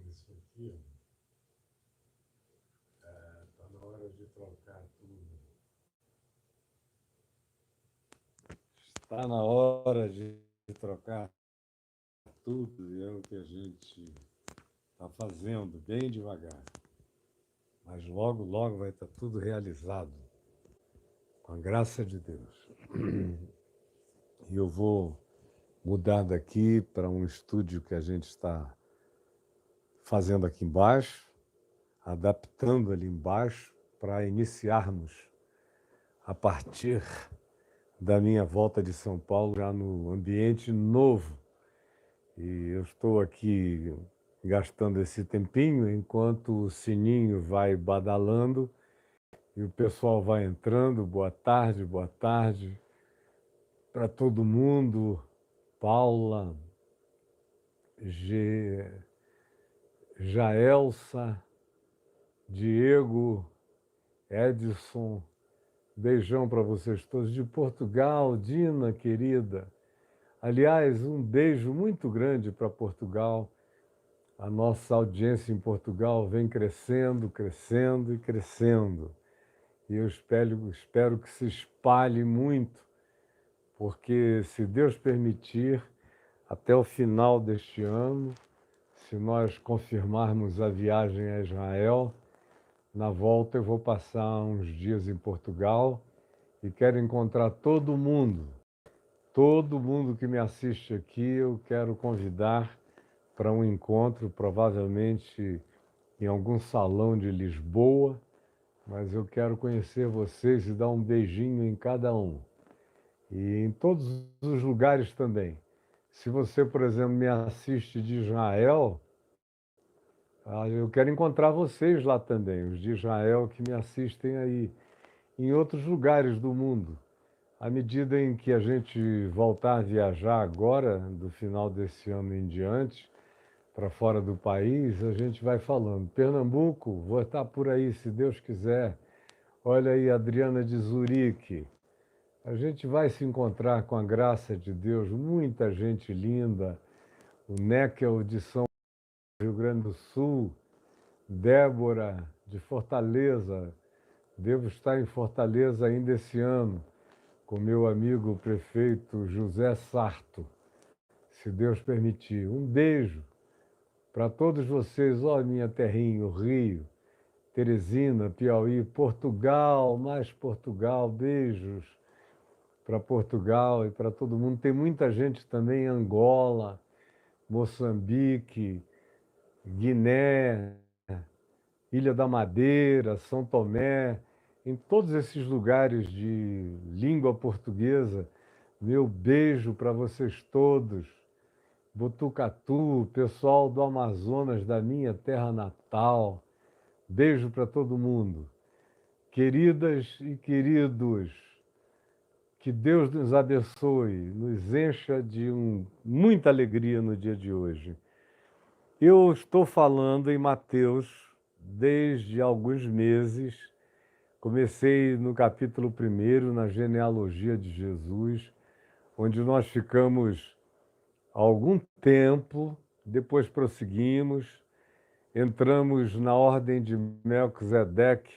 isso aqui, está na hora de trocar tudo. Está na hora de trocar tudo, e é o que a gente está fazendo, bem devagar. Mas logo, logo vai estar tudo realizado, com a graça de Deus. E eu vou mudar daqui para um estúdio que a gente está fazendo aqui embaixo, adaptando ali embaixo para iniciarmos a partir da minha volta de São Paulo já no ambiente novo. E eu estou aqui gastando esse tempinho enquanto o sininho vai badalando e o pessoal vai entrando. Boa tarde para todo mundo. Paula, Jaelsa, Diego, Edson, beijão para vocês todos. De Portugal, Dina, querida. Aliás, um beijo muito grande para Portugal. A nossa audiência em Portugal vem crescendo, crescendo e crescendo. E eu espero que se espalhe muito, porque, se Deus permitir, até o final deste ano, se nós confirmarmos a viagem a Israel, na volta eu vou passar uns dias em Portugal e quero encontrar todo mundo que me assiste aqui, eu quero convidar para um encontro, provavelmente em algum salão de Lisboa, mas eu quero conhecer vocês e dar um beijinho em cada um. E em todos os lugares também. Se você, por exemplo, me assiste de Israel, eu quero encontrar vocês lá também, os de Israel que me assistem aí, em outros lugares do mundo. À medida em que a gente voltar a viajar agora, do final desse ano em diante, para fora do país, a gente vai falando. Pernambuco, vou estar por aí, se Deus quiser. Olha aí, Adriana de Zurique. A gente vai se encontrar com a graça de Deus, muita gente linda. O Neckel de São Rio Grande do Sul, Débora de Fortaleza. Devo estar em Fortaleza ainda esse ano, com meu amigo prefeito José Sarto, se Deus permitir. Um beijo para todos vocês, ó, minha terrinha, o Rio, Teresina, Piauí, Portugal, mais Portugal, beijos para Portugal e para todo mundo. Tem muita gente também em Angola, Moçambique, Guiné, Ilha da Madeira, São Tomé, em todos esses lugares de língua portuguesa. Meu beijo para vocês todos. Botucatu, pessoal do Amazonas, da minha terra natal. Beijo para todo mundo. Queridas e queridos, que Deus nos abençoe, nos encha de muita alegria no dia de hoje. Eu estou falando em Mateus desde alguns meses. Comecei no capítulo 1, na genealogia de Jesus, onde nós ficamos algum tempo, depois prosseguimos, entramos na ordem de Melquisedeque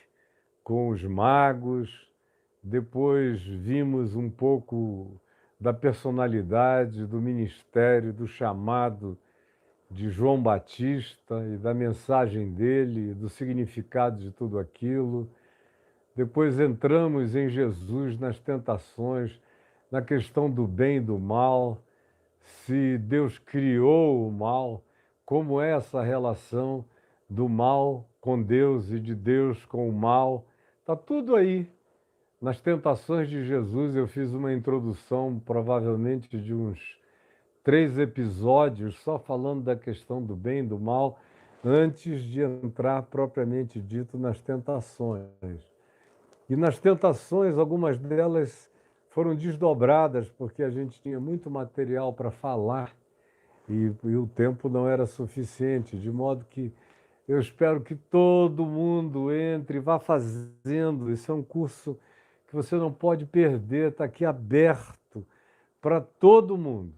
com os magos, depois vimos um pouco da personalidade, do ministério, do chamado de João Batista e da mensagem dele, do significado de tudo aquilo. Depois entramos em Jesus, nas tentações, na questão do bem e do mal, se Deus criou o mal, como é essa relação do mal com Deus e de Deus com o mal. Está tudo aí. Nas tentações de Jesus, eu fiz uma introdução, provavelmente de uns 3 episódios, só falando da questão do bem e do mal, antes de entrar propriamente dito nas tentações. E nas tentações, algumas delas foram desdobradas, porque a gente tinha muito material para falar e o tempo não era suficiente, de modo que eu espero que todo mundo entre, vá fazendo. Esse é um curso que você não pode perder, está aqui aberto para todo mundo.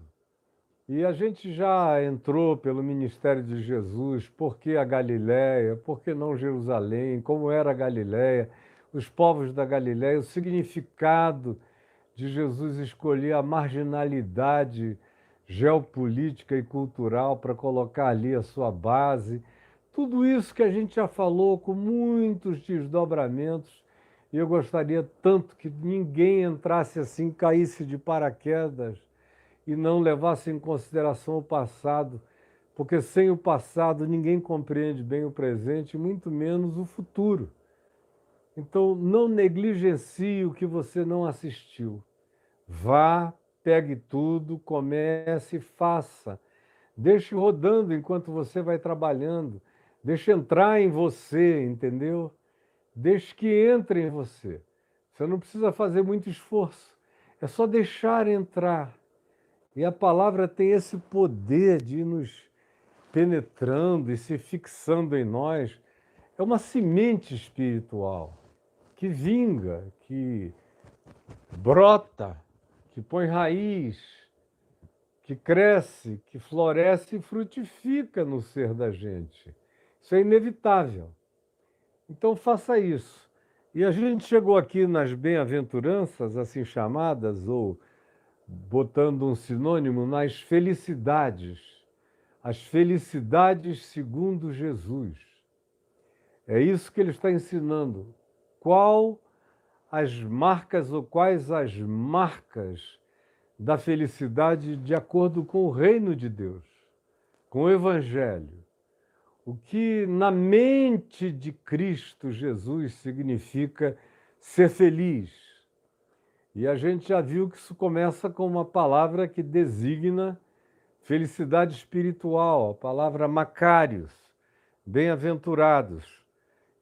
E a gente já entrou pelo ministério de Jesus, por que a Galiléia, por que não Jerusalém, como era a Galiléia, os povos da Galiléia, o significado de Jesus escolher a marginalidade geopolítica e cultural para colocar ali a sua base. Tudo isso que a gente já falou com muitos desdobramentos, e eu gostaria tanto que ninguém entrasse assim, caísse de paraquedas e não levasse em consideração o passado, porque sem o passado ninguém compreende bem o presente, muito menos o futuro. Então, não negligencie o que você não assistiu. Vá, pegue tudo, comece e faça. Deixe rodando enquanto você vai trabalhando. Deixe entrar em você, entendeu? Deixe que entre em você. Você não precisa fazer muito esforço. É só deixar entrar. E a palavra tem esse poder de ir nos penetrando e se fixando em nós. É uma semente espiritual que vinga, que brota, que põe raiz, que cresce, que floresce e frutifica no ser da gente. Isso é inevitável. Então faça isso. E a gente chegou aqui nas bem-aventuranças, assim chamadas, ou botando um sinônimo, nas felicidades. As felicidades segundo Jesus. É isso que ele está ensinando. Qual as marcas ou quais as marcas da felicidade de acordo com o reino de Deus, com o Evangelho? O que na mente de Cristo Jesus significa ser feliz. E a gente já viu que isso começa com uma palavra que designa felicidade espiritual, a palavra Macários, bem-aventurados.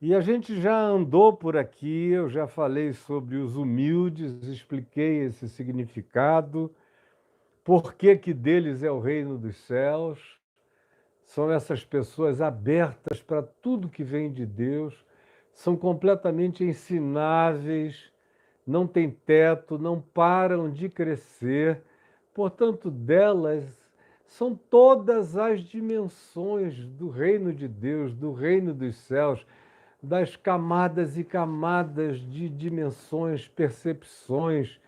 E a gente já andou por aqui, eu já falei sobre os humildes, expliquei esse significado, por que que deles é o reino dos céus. São essas pessoas abertas para tudo que vem de Deus, são completamente ensináveis, não têm teto, não param de crescer. Portanto, delas são todas as dimensões do reino de Deus, do reino dos céus, das camadas e camadas de dimensões, percepções,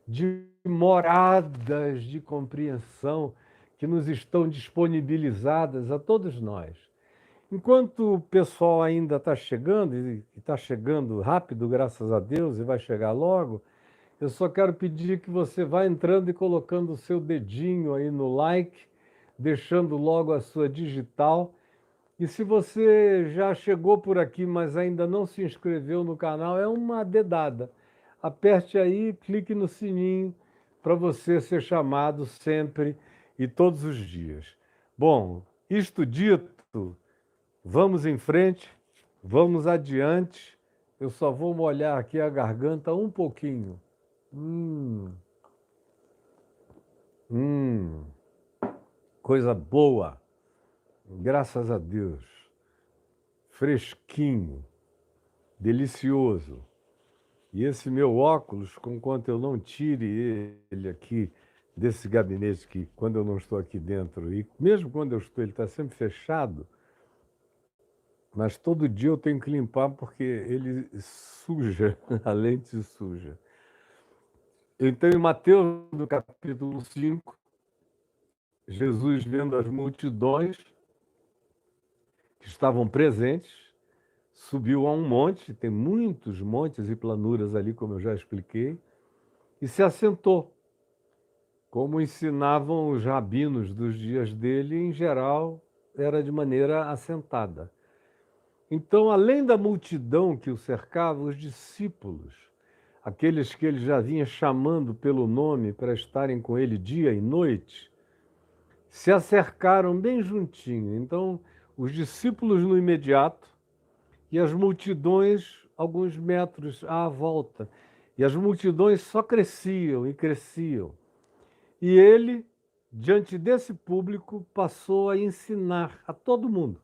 de moradas de compreensão que nos estão disponibilizadas a todos nós. Enquanto o pessoal ainda está chegando, e está chegando rápido, graças a Deus, e vai chegar logo, eu só quero pedir que você vá entrando e colocando o seu dedinho aí no like, deixando logo a sua digital. E se você já chegou por aqui, mas ainda não se inscreveu no canal, é uma dedada. Aperte aí, clique no sininho para você ser chamado sempre e todos os dias. Bom, isto dito, vamos em frente, vamos adiante. Eu só vou molhar aqui a garganta um pouquinho. Coisa boa, graças a Deus. Fresquinho, delicioso. E esse meu óculos, conquanto eu não tire ele aqui desse gabinete, que quando eu não estou aqui dentro, e mesmo quando eu estou, ele está sempre fechado, mas todo dia eu tenho que limpar porque ele suja, a lente suja. Então, em Mateus, no capítulo 5, Jesus, vendo as multidões que estavam presentes, subiu a um monte, tem muitos montes e planuras ali, como eu já expliquei, e se assentou, como ensinavam os rabinos dos dias dele, em geral, era de maneira assentada. Então, além da multidão que o cercava, os discípulos, aqueles que ele já vinha chamando pelo nome para estarem com ele dia e noite, se acercaram bem juntinho. Então, os discípulos no imediato e as multidões alguns metros à volta. E as multidões só cresciam e cresciam. E ele, diante desse público, passou a ensinar a todo mundo,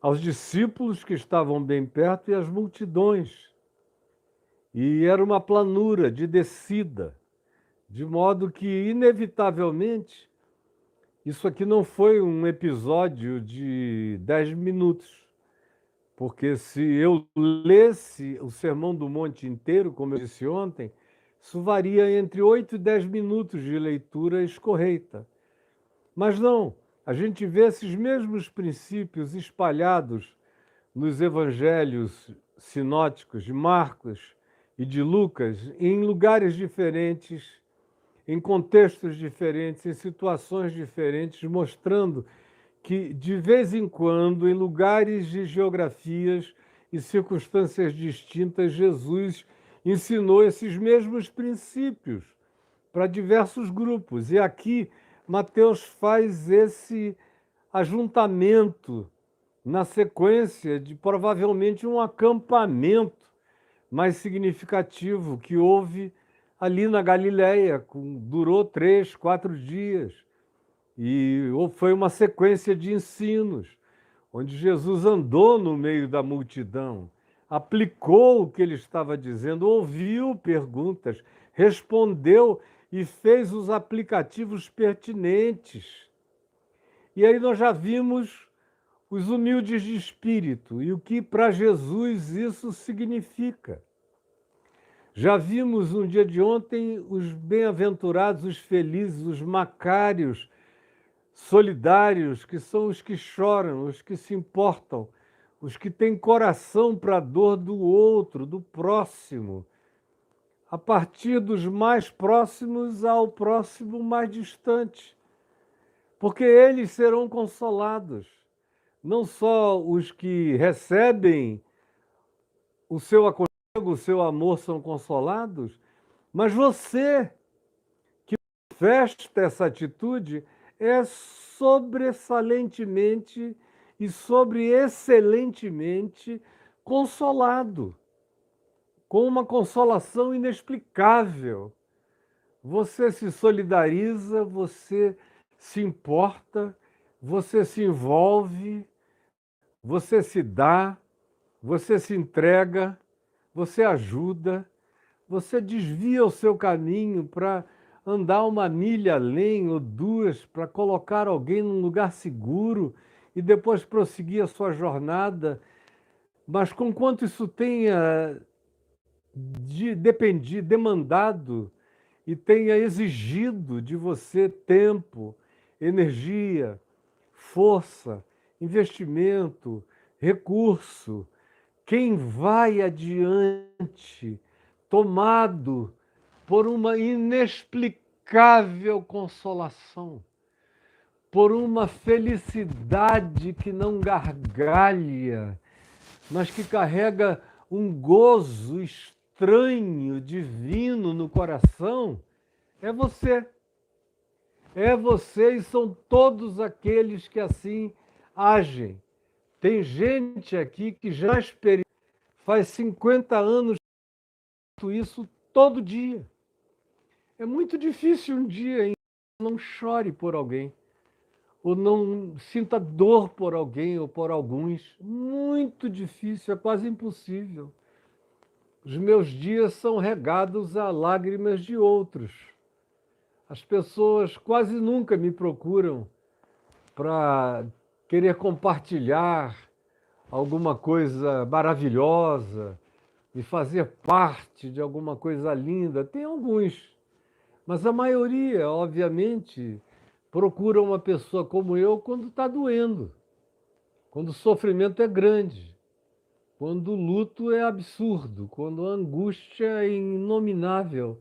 aos discípulos que estavam bem perto e às multidões. E era uma planura de descida, de modo que, inevitavelmente, Isso aqui não foi um episódio de 10 minutos, porque se eu lesse o Sermão do Monte inteiro, como eu disse ontem, isso varia entre 8 e 10 minutos de leitura escorreita. Mas não, a gente vê esses mesmos princípios espalhados nos evangelhos sinóticos de Marcos e de Lucas, em lugares diferentes, em contextos diferentes, em situações diferentes, mostrando que, de vez em quando, em lugares de geografias e circunstâncias distintas, Jesus ensinou esses mesmos princípios para diversos grupos. E aqui, Mateus faz esse ajuntamento na sequência de provavelmente um acampamento mais significativo que houve ali na Galileia, durou 3, 4 dias. E foi uma sequência de ensinos, onde Jesus andou no meio da multidão, aplicou o que ele estava dizendo, ouviu perguntas, respondeu e fez os aplicativos pertinentes. E aí nós já vimos os humildes de espírito e o que para Jesus isso significa. Já vimos no dia de ontem os bem-aventurados, os felizes, os macários, solidários, que são os que choram, os que se importam, os que têm coração para a dor do outro, do próximo, a partir dos mais próximos ao próximo mais distante, porque eles serão consolados. Não só os que recebem o seu aconchego, o seu amor são consolados, mas você que manifesta essa atitude é sobressalentemente e excelentemente consolado, com uma consolação inexplicável. Você se solidariza, você se importa, você se envolve, você se dá, você se entrega, você ajuda, você desvia o seu caminho para andar uma milha além ou duas, para colocar alguém num lugar seguro e depois prosseguir a sua jornada. Mas com quanto isso tenha demandado e tenha exigido de você tempo, energia, força, investimento, recurso, quem vai adiante, tomado por uma inexplicável consolação, por uma felicidade que não gargalha, mas que carrega um gozo estranho, divino no coração, é você. É você e são todos aqueles que assim agem. Tem gente aqui que já faz 50 anos isso todo dia. É muito difícil um dia em que não chore por alguém, ou não sinta dor por alguém ou por alguns. Muito difícil, é quase impossível. Os meus dias são regados a lágrimas de outros. As pessoas quase nunca me procuram para querer compartilhar alguma coisa maravilhosa e fazer parte de alguma coisa linda. Tem alguns, mas a maioria, obviamente, procura uma pessoa como eu quando está doendo, quando o sofrimento é grande, quando o luto é absurdo, quando a angústia é inominável.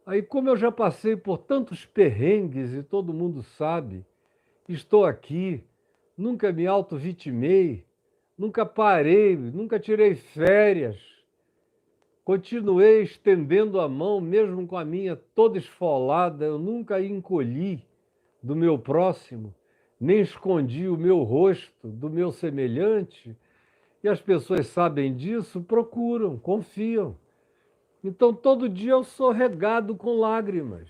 Aí, como eu já passei por tantos perrengues e todo mundo sabe, estou aqui, nunca me auto-vitimei, nunca parei, nunca tirei férias, continuei estendendo a mão, mesmo com a minha toda esfolada, eu nunca encolhi do meu próximo, nem escondi o meu rosto do meu semelhante, e as pessoas sabem disso, procuram, confiam. Então, todo dia eu sou regado com lágrimas.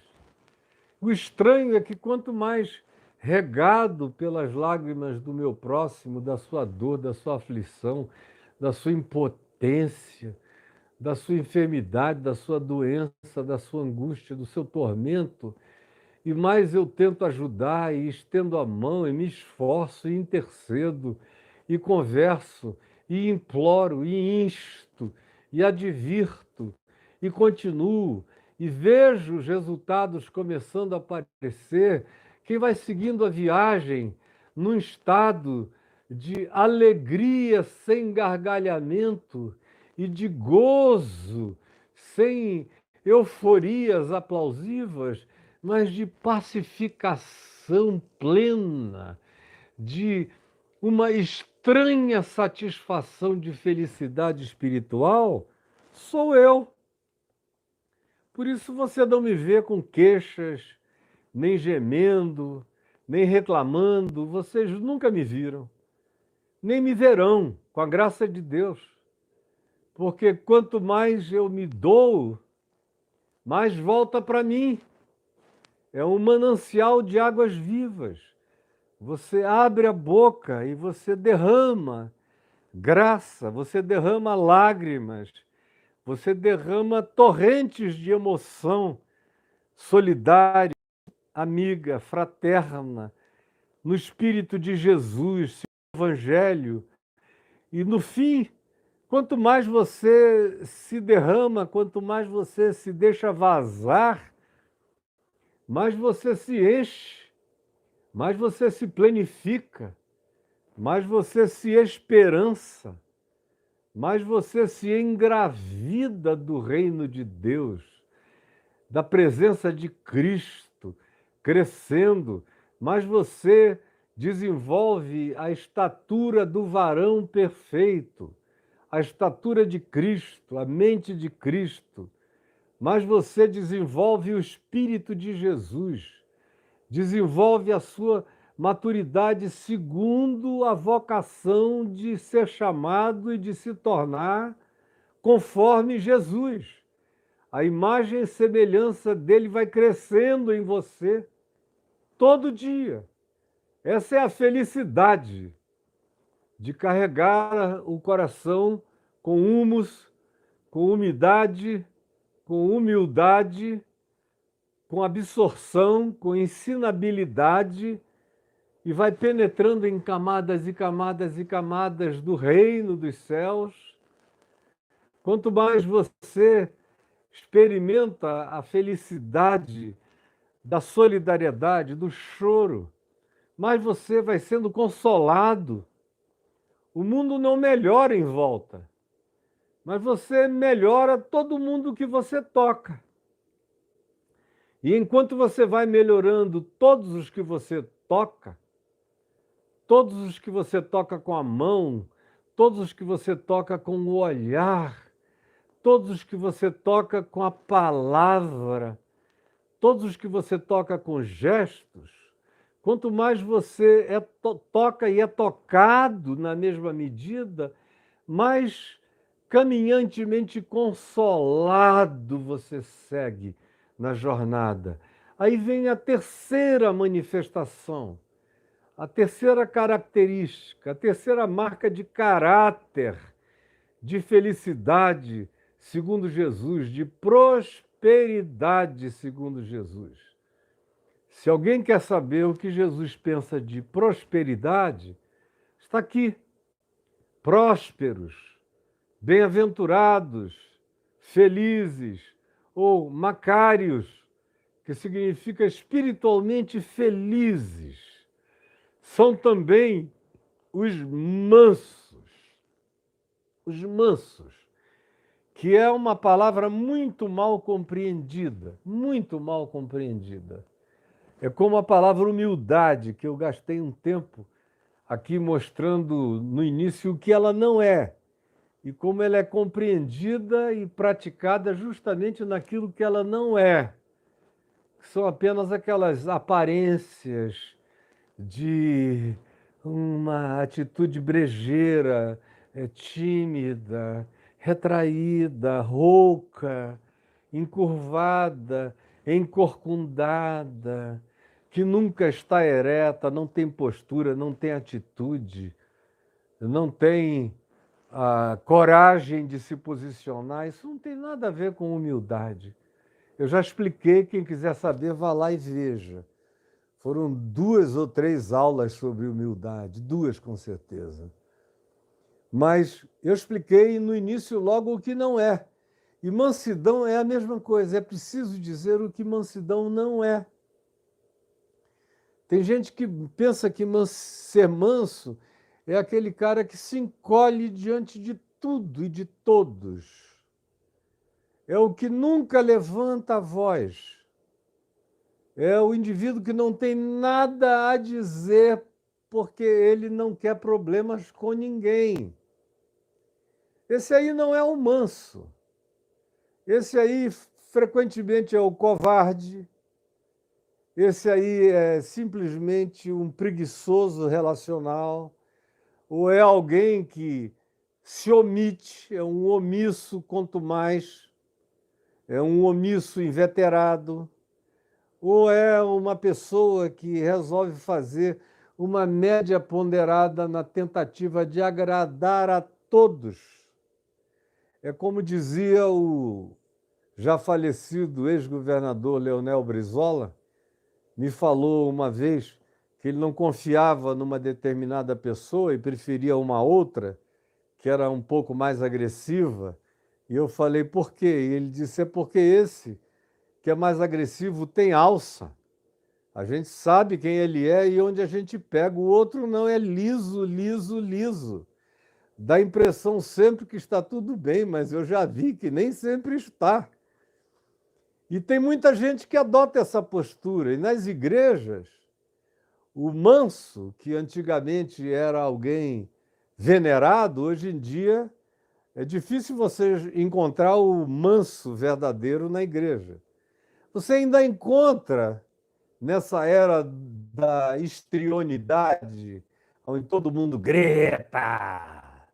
O estranho é que quanto mais regado pelas lágrimas do meu próximo, da sua dor, da sua aflição, da sua impotência, da sua enfermidade, da sua doença, da sua angústia, do seu tormento, e mais eu tento ajudar e estendo a mão e me esforço e intercedo e converso e imploro e insto e advirto e continuo e vejo os resultados começando a aparecer. Quem vai seguindo a viagem num estado de alegria sem gargalhamento e de gozo, sem euforias aplausivas, mas de pacificação plena, de uma estranha satisfação de felicidade espiritual, sou eu. Por isso você não me vê com queixas, nem gemendo, nem reclamando, vocês nunca me viram, nem me verão, com a graça de Deus. Porque quanto mais eu me dou, mais volta para mim. É um manancial de águas vivas. Você abre a boca e você derrama graça, você derrama lágrimas, você derrama torrentes de emoção solidária, amiga, fraterna, no Espírito de Jesus, seu Evangelho. E no fim, quanto mais você se derrama, quanto mais você se deixa vazar, mais você se enche, mais você se planifica, mais você se esperança, mais você se engravida do reino de Deus, da presença de Cristo, crescendo, mais você desenvolve a estatura do varão perfeito, a estatura de Cristo, a mente de Cristo, mais você desenvolve o Espírito de Jesus, desenvolve a sua maturidade segundo a vocação de ser chamado e de se tornar conforme Jesus. A imagem e semelhança dele vai crescendo em você todo dia. Essa é a felicidade de carregar o coração com humus, com umidade, com humildade, com absorção, com ensinabilidade, e vai penetrando em camadas e camadas e camadas do reino dos céus. Quanto mais você experimenta a felicidade da solidariedade, do choro, mais você vai sendo consolado. O mundo não melhora em volta, mas você melhora todo mundo que você toca. E enquanto você vai melhorando todos os que você toca, todos os que você toca com a mão, todos os que você toca com o olhar, todos os que você toca com a palavra, todos os que você toca com gestos, quanto mais você toca e é tocado na mesma medida, mais caminhantemente consolado você segue na jornada. Aí vem a terceira manifestação, a terceira característica, a terceira marca de caráter, de felicidade, segundo Jesus, de prosperidade, segundo Jesus. Se alguém quer saber o que Jesus pensa de prosperidade, está aqui. Prósperos, bem-aventurados, felizes, ou macários, que significa espiritualmente felizes, são também os mansos, que é uma palavra muito mal compreendida, muito mal compreendida. É como a palavra humildade, que eu gastei um tempo aqui mostrando no início o que ela não é, e como ela é compreendida e praticada justamente naquilo que ela não é. São apenas aquelas aparências de uma atitude brejeira, tímida, retraída, rouca, encurvada, encorcundada, que nunca está ereta, não tem postura, não tem atitude, não tem a coragem de se posicionar. Isso não tem nada a ver com humildade. Eu já expliquei, quem quiser saber, vá lá e veja. Foram 2 ou 3 aulas sobre humildade, 2 com certeza. Mas eu expliquei no início logo o que não é. E mansidão é a mesma coisa, é preciso dizer o que mansidão não é. Tem gente que pensa que ser manso é aquele cara que se encolhe diante de tudo e de todos. É o que nunca levanta a voz. É o indivíduo que não tem nada a dizer porque ele não quer problemas com ninguém. Esse aí não é o manso. Esse aí frequentemente é o covarde. Esse aí é simplesmente um preguiçoso relacional, ou é alguém que se omite, é um omisso, quanto mais, é um omisso inveterado, ou é uma pessoa que resolve fazer uma média ponderada na tentativa de agradar a todos. É como dizia o já falecido ex-governador Leonel Brizola, me falou uma vez que ele não confiava numa determinada pessoa e preferia uma outra, que era um pouco mais agressiva. E eu falei, por quê? E ele disse, é porque esse, que é mais agressivo, tem alça. A gente sabe quem ele é e onde a gente pega. O outro não, é liso, liso, liso. Dá a impressão sempre que está tudo bem, mas eu já vi que nem sempre está. E tem muita gente que adota essa postura. E nas igrejas, o manso, que antigamente era alguém venerado, hoje em dia é difícil você encontrar o manso verdadeiro na igreja. Você ainda encontra, nessa era da histrionidade, onde todo mundo grita,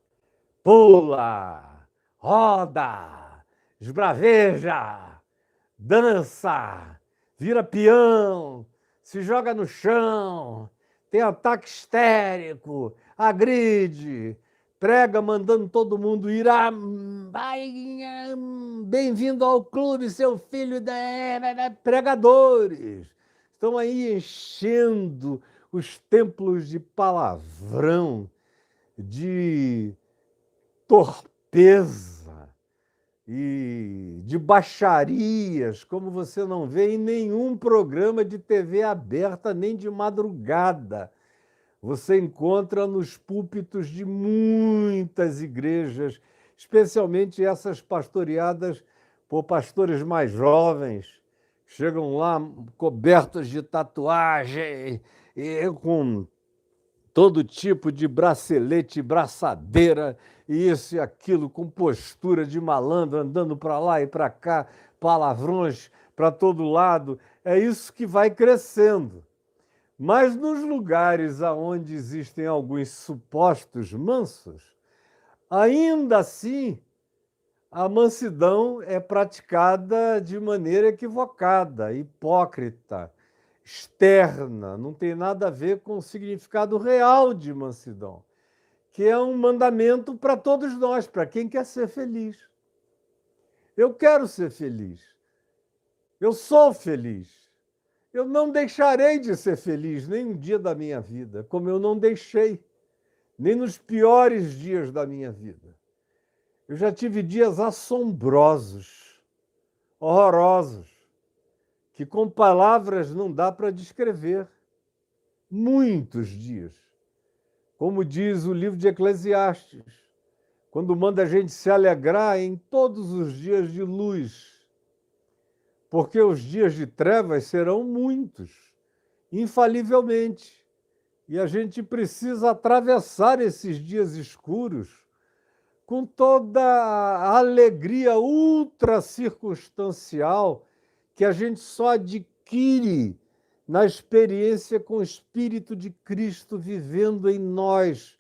pula, roda, esbraveja, dança, vira peão, se joga no chão, tem ataque histérico, agride, prega mandando todo mundo ir a... Bem-vindo ao clube, seu filho da... Pregadores estão aí enchendo os templos de palavrão, de torpeza e de baixarias, como você não vê em nenhum programa de TV aberta, nem de madrugada. Você encontra nos púlpitos de muitas igrejas, especialmente essas pastoreadas por pastores mais jovens, chegam lá cobertos de tatuagem e com todo tipo de bracelete, braçadeira, e isso e aquilo, com postura de malandro, andando para lá e para cá, palavrões para todo lado. É isso que vai crescendo. Mas nos lugares onde existem alguns supostos mansos, ainda assim, a mansidão é praticada de maneira equivocada, hipócrita, externa, não tem nada a ver com o significado real de mansidão, que é um mandamento para todos nós, para quem quer ser feliz. Eu quero ser feliz. Eu sou feliz. Eu não deixarei de ser feliz nem um dia da minha vida, como eu não deixei, nem nos piores dias da minha vida. Eu já tive dias assombrosos, horrorosos, que com palavras não dá para descrever. Muitos dias. Como diz o livro de Eclesiastes, quando manda a gente se alegrar em todos os dias de luz, porque os dias de trevas serão muitos, infalivelmente. E a gente precisa atravessar esses dias escuros com toda a alegria ultra circunstancial que a gente só adquire na experiência com o Espírito de Cristo vivendo em nós.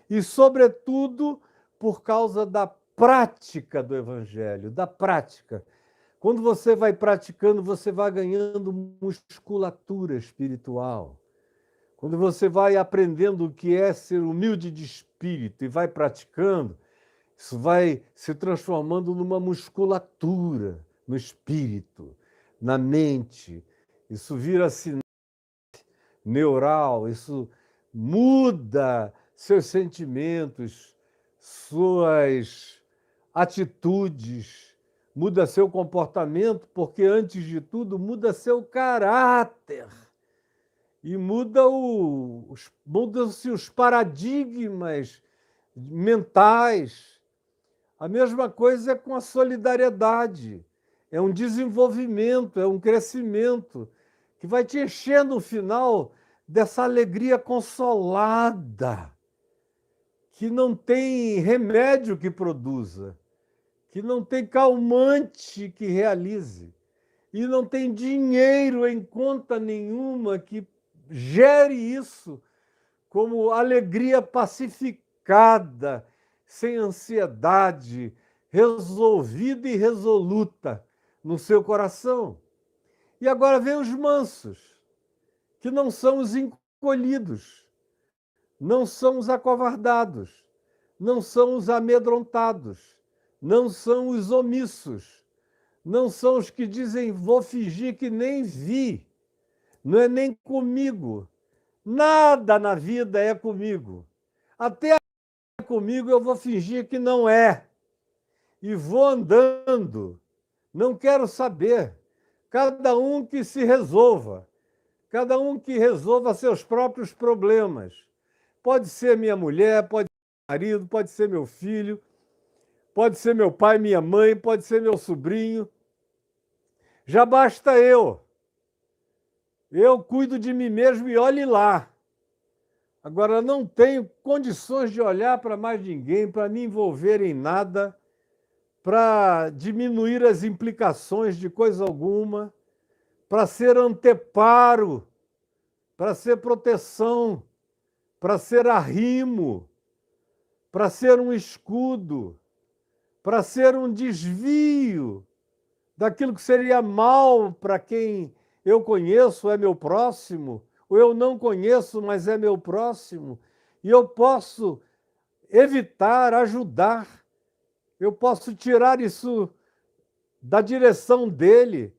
E, sobretudo, por causa da prática do Evangelho, da prática. Quando você vai praticando, você vai ganhando musculatura espiritual. Quando você vai aprendendo o que é ser humilde de espírito e vai praticando, isso vai se transformando numa musculatura no espírito. na mente, isso vira sinal neural, isso muda seus sentimentos, suas atitudes, muda seu comportamento, porque, antes de tudo, muda seu caráter. E mudam-se os paradigmas mentais. A mesma coisa é com a solidariedade. É um desenvolvimento, é um crescimento que vai te encher no final dessa alegria consolada, que não tem remédio que produza, que não tem calmante que realize, e não tem dinheiro em conta nenhuma que gere isso como alegria pacificada, sem ansiedade, resolvida e resoluta no seu coração. E agora vem os mansos, que não são os encolhidos, não são os acovardados, não são os amedrontados, não são os omissos, não são os que dizem: vou fingir que nem vi, não é nem comigo. Nada na vida é comigo. Até comigo eu vou fingir que não é. E vou andando. Não quero saber. Cada um que se resolva. Cada um que resolva seus próprios problemas. Pode ser minha mulher, pode ser meu marido, pode ser meu filho, pode ser meu pai, minha mãe, pode ser meu sobrinho. Já basta eu. Eu cuido de mim mesmo e olhe lá. Agora, não tenho condições de olhar para mais ninguém, para me envolver em nada, para diminuir as implicações de coisa alguma, para ser anteparo, para ser proteção, para ser arrimo, para ser um escudo, para ser um desvio daquilo que seria mal para quem eu conheço, é meu próximo, ou eu não conheço, mas é meu próximo, e eu posso evitar, ajudar, eu posso tirar isso da direção dele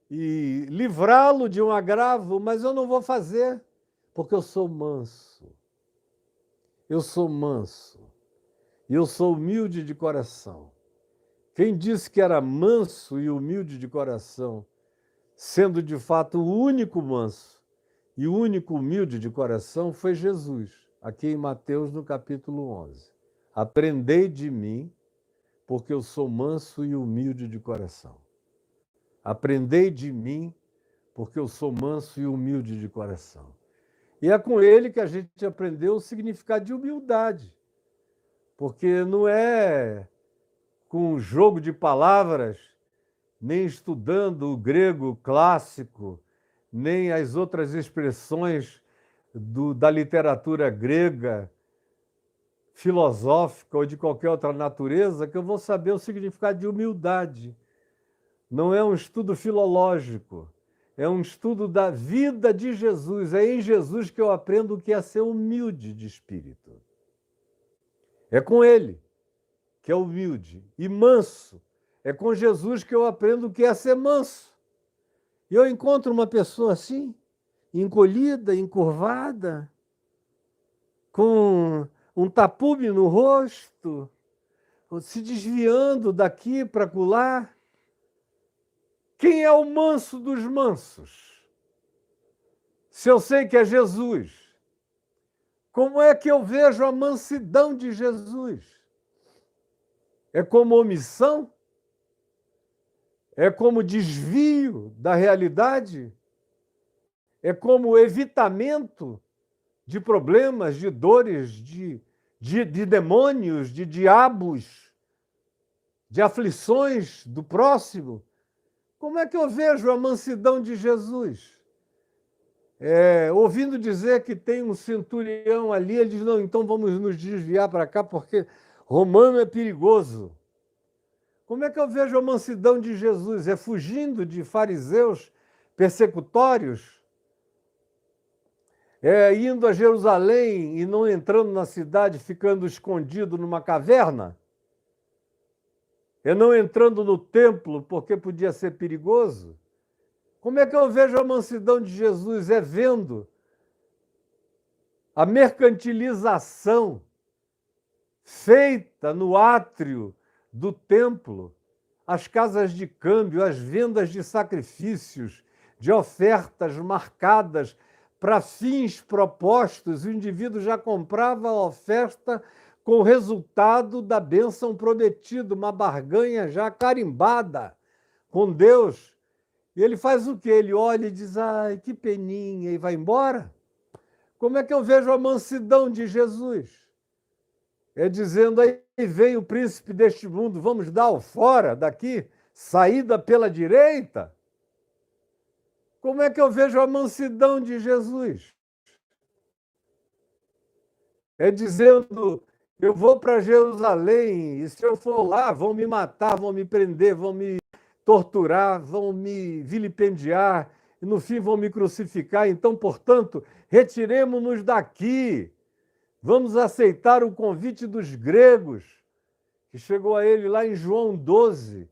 e livrá-lo de um agravo, mas eu não vou fazer, porque eu sou manso. Eu sou manso e eu sou humilde de coração. Quem disse que era manso e humilde de coração, sendo de fato o único manso e o único humilde de coração, foi Jesus, aqui em Mateus, no capítulo 11. Aprendei de mim, porque eu sou manso e humilde de coração. Aprendei de mim, porque eu sou manso e humilde de coração. E é com ele que a gente aprendeu o significado de humildade, porque não é com um jogo de palavras, nem estudando o grego clássico, nem as outras expressões da literatura grega, filosófica ou de qualquer outra natureza, que eu vou saber o significado de humildade. Não é um estudo filológico, é um estudo da vida de Jesus. É em Jesus que eu aprendo o que é ser humilde de espírito. É com ele que é humilde e manso. É com Jesus que eu aprendo o que é ser manso. E eu encontro uma pessoa assim, encolhida, encurvada, com um tapume no rosto, se desviando daqui para acolá. Quem é o manso dos mansos? Se eu sei que é Jesus, como é que eu vejo a mansidão de Jesus? É como omissão? É como desvio da realidade? É como evitamento de problemas, de dores, de demônios, de diabos, de aflições do próximo? Como é que eu vejo a mansidão de Jesus? Ouvindo dizer que tem um centurião ali, ele diz: não, então vamos nos desviar para cá, porque romano é perigoso. Como é que eu vejo a mansidão de Jesus? É fugindo de fariseus persecutórios? É indo a Jerusalém e não entrando na cidade, ficando escondido numa caverna? É não entrando no templo porque podia ser perigoso? Como é que eu vejo a mansidão de Jesus? É vendo a mercantilização feita no átrio do templo, as casas de câmbio, as vendas de sacrifícios, de ofertas marcadas para fins propostos. O indivíduo já comprava a oferta com o resultado da bênção prometida, uma barganha já carimbada com Deus. E ele faz o quê? Ele olha e diz, ai, que peninha, e vai embora? Como é que eu vejo a mansidão de Jesus? É dizendo, aí vem o príncipe deste mundo, vamos dar o fora daqui, saída pela direita? Como é que eu vejo a mansidão de Jesus? É dizendo, eu vou para Jerusalém, e se eu for lá, vão me matar, vão me prender, vão me torturar, vão me vilipendiar, e no fim vão me crucificar. Então, portanto, retiremo-nos daqui. Vamos aceitar o convite dos gregos, que chegou a ele lá em João 12,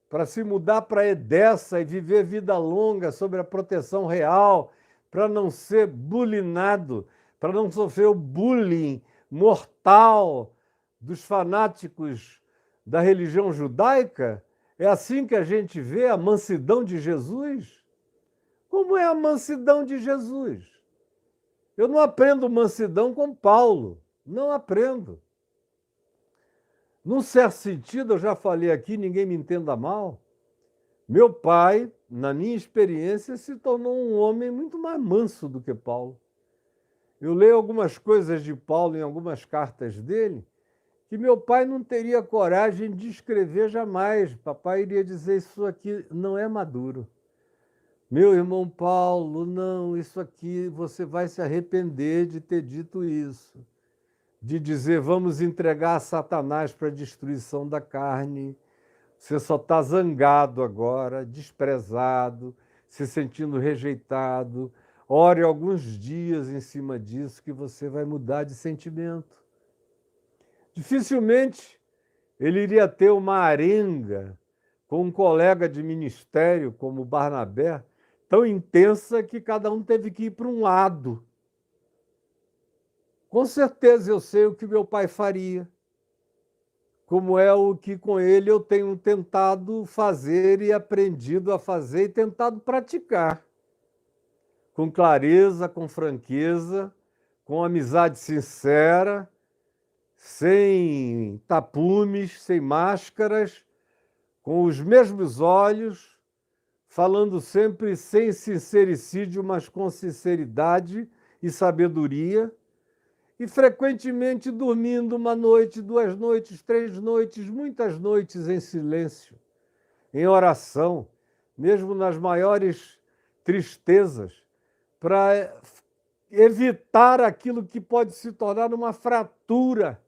para se mudar para Edessa e viver vida longa sob a proteção real, para não ser bulinado, para não sofrer o bullying mortal dos fanáticos da religião judaica. É assim que a gente vê a mansidão de Jesus? Como é a mansidão de Jesus? Eu não aprendo mansidão com Paulo, não aprendo. Num certo sentido, eu já falei aqui, ninguém me entenda mal, meu pai, na minha experiência, se tornou um homem muito mais manso do que Paulo. Eu leio algumas coisas de Paulo em algumas cartas dele, que meu pai não teria coragem de escrever jamais. Papai iria dizer, isso aqui não é maduro. Meu irmão Paulo, não, isso aqui você vai se arrepender de ter dito isso. De dizer, vamos entregar a Satanás para a destruição da carne. Você só está zangado agora, desprezado, se sentindo rejeitado. Ore alguns dias em cima disso que você vai mudar de sentimento. Dificilmente ele iria ter uma arenga com um colega de ministério como Barnabé, tão intensa que cada um teve que ir para um lado. Com certeza eu sei o que meu pai faria, como é o que com ele eu tenho tentado fazer e aprendido a fazer e tentado praticar. Com clareza, com franqueza, com amizade sincera, sem tapumes, sem máscaras, com os mesmos olhos, falando sempre sem sincericídio, mas com sinceridade e sabedoria, e frequentemente dormindo uma noite, 2 noites, 3 noites, muitas noites em silêncio, em oração, mesmo nas maiores tristezas, para evitar aquilo que pode se tornar uma fratura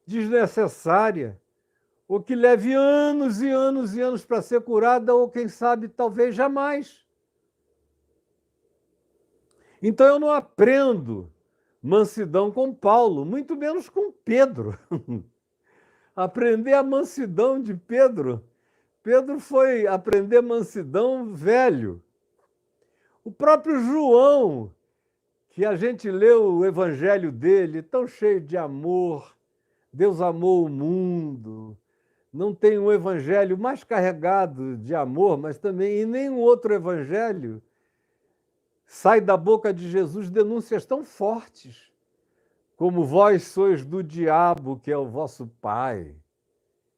desnecessária, ou que leve anos e anos e anos para ser curada, ou quem sabe, talvez jamais. Então eu não aprendo mansidão com Paulo, muito menos com Pedro. Aprender a mansidão de Pedro. Pedro foi aprender mansidão velho. O próprio João, que a gente leu o evangelho dele, tão cheio de amor, Deus amou o mundo, não tem um evangelho mais carregado de amor, mas também em nenhum outro evangelho sai da boca de Jesus denúncias tão fortes como vós sois do diabo, que é o vosso pai,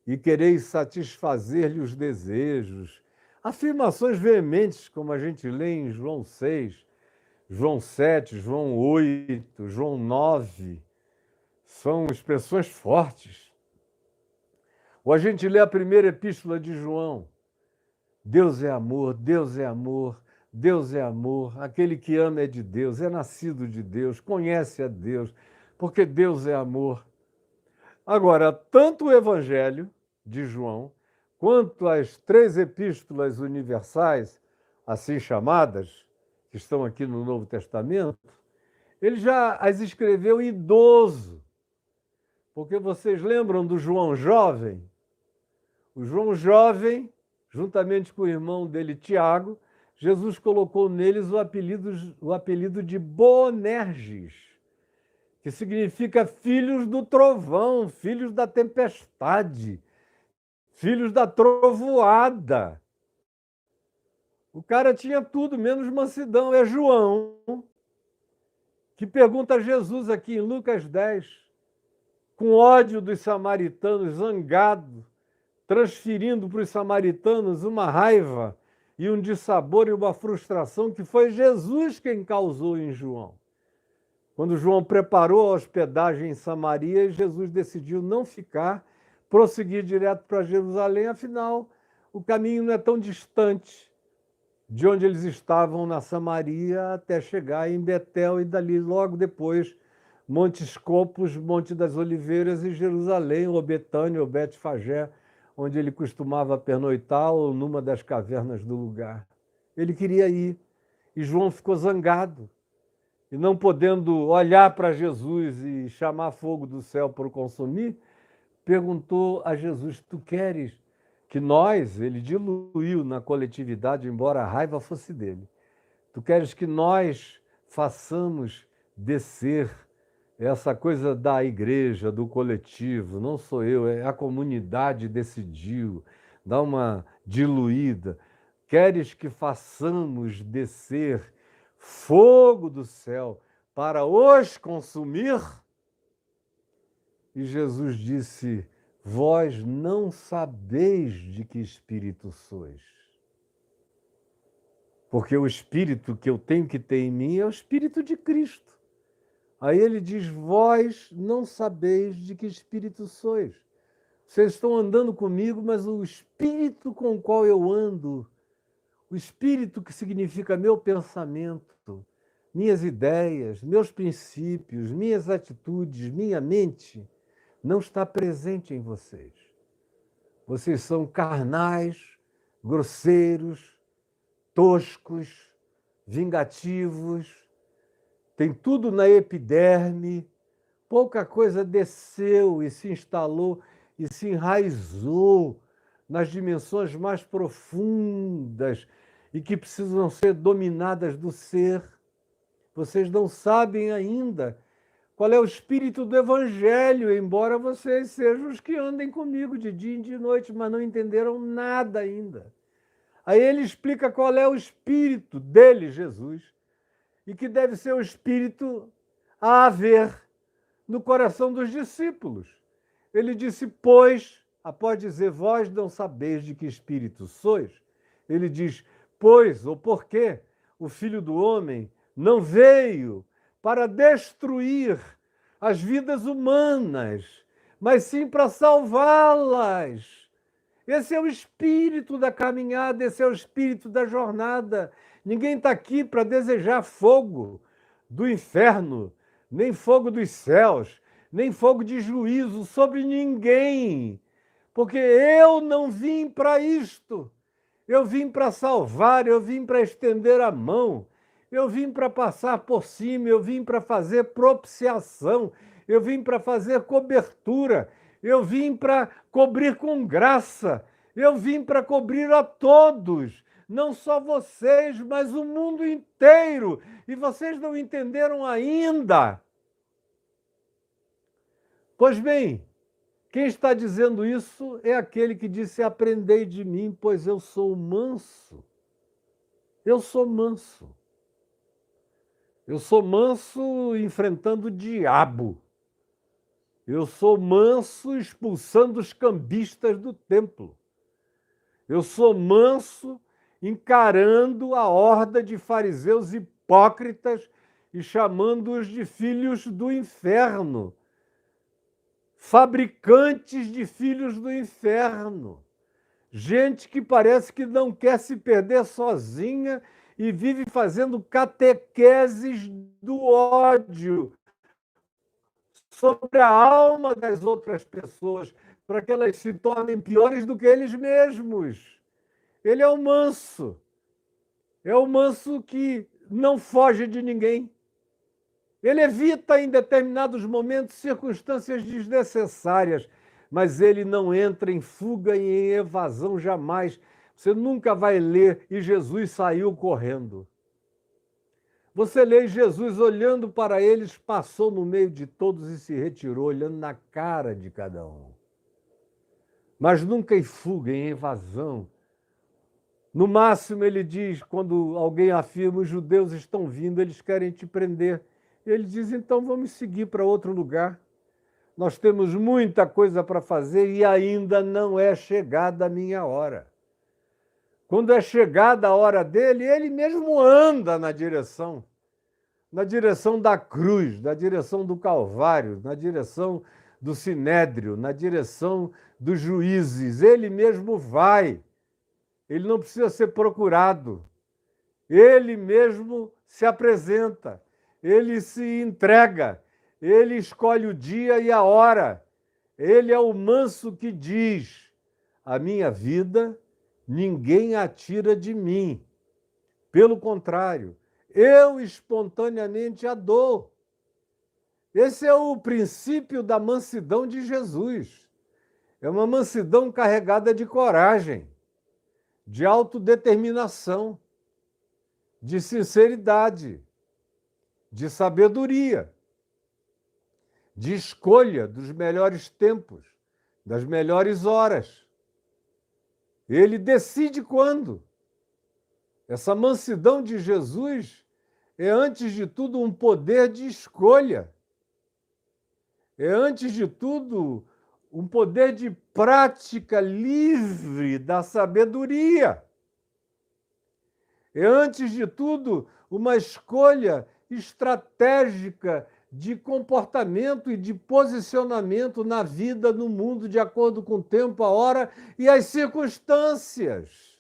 e quereis satisfazer-lhe os desejos. Afirmações veementes, como a gente lê em João 6, João 7, João 8, João 9, são expressões fortes. Ou a gente lê a primeira epístola de João, Deus é amor, Deus é amor, Deus é amor, aquele que ama é de Deus, é nascido de Deus, conhece a Deus, porque Deus é amor. Agora, tanto o Evangelho de João, quanto as 3 epístolas universais, assim chamadas, que estão aqui no Novo Testamento, ele já as escreveu idoso, porque vocês lembram do João jovem? O João jovem, juntamente com o irmão dele, Tiago, Jesus colocou neles o apelido de Boanerges, que significa filhos do trovão, filhos da tempestade, filhos da trovoada. O cara tinha tudo, menos mansidão. É João, que pergunta a Jesus aqui em Lucas 10, com ódio dos samaritanos, zangado, transferindo para os samaritanos uma raiva e um dissabor e uma frustração que foi Jesus quem causou em João. Quando João preparou a hospedagem em Samaria, Jesus decidiu não ficar, prosseguir direto para Jerusalém, afinal, o caminho não é tão distante de onde eles estavam na Samaria até chegar em Betel e dali logo depois Montes Copos, Monte das Oliveiras e Jerusalém, ou Betânia, ou Betfagé, onde ele costumava pernoitar, ou numa das cavernas do lugar. Ele queria ir, e João ficou zangado, e não podendo olhar para Jesus e chamar fogo do céu para o consumir, perguntou a Jesus: tu queres que nós, ele diluiu na coletividade, embora a raiva fosse dele, tu queres que nós façamos descer essa coisa da igreja, do coletivo, não sou eu, é a comunidade decidiu, dá uma diluída. Queres que façamos descer fogo do céu para os consumir? E Jesus disse: vós não sabeis de que espírito sois. Porque o espírito que eu tenho que ter em mim é o espírito de Cristo. Aí ele diz: vós não sabeis de que espírito sois. Vocês estão andando comigo, mas o espírito com o qual eu ando, o espírito que significa meu pensamento, minhas ideias, meus princípios, minhas atitudes, minha mente, não está presente em vocês. Vocês são carnais, grosseiros, toscos, vingativos, tem tudo na epiderme, pouca coisa desceu e se instalou e se enraizou nas dimensões mais profundas e que precisam ser dominadas do ser. Vocês não sabem ainda qual é o espírito do Evangelho, embora vocês sejam os que andem comigo de dia e de noite, mas não entenderam nada ainda. Aí ele explica qual é o espírito dele, Jesus, e que deve ser o espírito a haver no coração dos discípulos. Ele disse: pois, após dizer, vós não sabeis de que espírito sois, ele diz: pois, ou porque o Filho do Homem não veio para destruir as vidas humanas, mas sim para salvá-las. Esse é o espírito da caminhada, esse é o espírito da jornada. Ninguém está aqui para desejar fogo do inferno, nem fogo dos céus, nem fogo de juízo sobre ninguém, porque eu não vim para isto. Eu vim para salvar, eu vim para estender a mão, eu vim para passar por cima, eu vim para fazer propiciação, eu vim para fazer cobertura, eu vim para cobrir com graça, eu vim para cobrir a todos, não só vocês, mas o mundo inteiro. E vocês não entenderam ainda. Pois bem, quem está dizendo isso é aquele que disse: aprendei de mim, pois eu sou manso. Eu sou manso. Eu sou manso enfrentando o diabo. Eu sou manso expulsando os cambistas do templo. Eu sou manso encarando a horda de fariseus hipócritas e chamando-os de filhos do inferno, fabricantes de filhos do inferno, gente que parece que não quer se perder sozinha e vive fazendo catequeses do ódio sobre a alma das outras pessoas, para que elas se tornem piores do que eles mesmos. Ele é o manso que não foge de ninguém. Ele evita em determinados momentos circunstâncias desnecessárias, mas ele não entra em fuga e em evasão jamais, Você nunca vai ler e Jesus saiu correndo. Você lê Jesus olhando para eles, passou no meio de todos e se retirou, olhando na cara de cada um. Mas nunca em fuga, em evasão. No máximo, ele diz, quando alguém afirma, os judeus estão vindo, eles querem te prender. Ele diz, então vamos seguir para outro lugar. Nós temos muita coisa para fazer e ainda não é chegada a minha hora. Quando é chegada a hora dele, ele mesmo anda na direção da cruz, na direção do Calvário, na direção do Sinédrio, na direção dos juízes. Ele mesmo vai. Ele não precisa ser procurado. Ele mesmo se apresenta. Ele se entrega. Ele escolhe o dia e a hora. Ele é o manso que diz: a minha vida ninguém a tira de mim. Pelo contrário, eu espontaneamente a dou. Esse é o princípio da mansidão de Jesus. É uma mansidão carregada de coragem, de autodeterminação, de sinceridade, de sabedoria, de escolha dos melhores tempos, das melhores horas. Ele decide quando. Essa mansidão de Jesus é, antes de tudo, um poder de escolha. É, antes de tudo, um poder de prática livre da sabedoria. É, antes de tudo, uma escolha estratégica de comportamento e de posicionamento na vida, no mundo, de acordo com o tempo, a hora e as circunstâncias.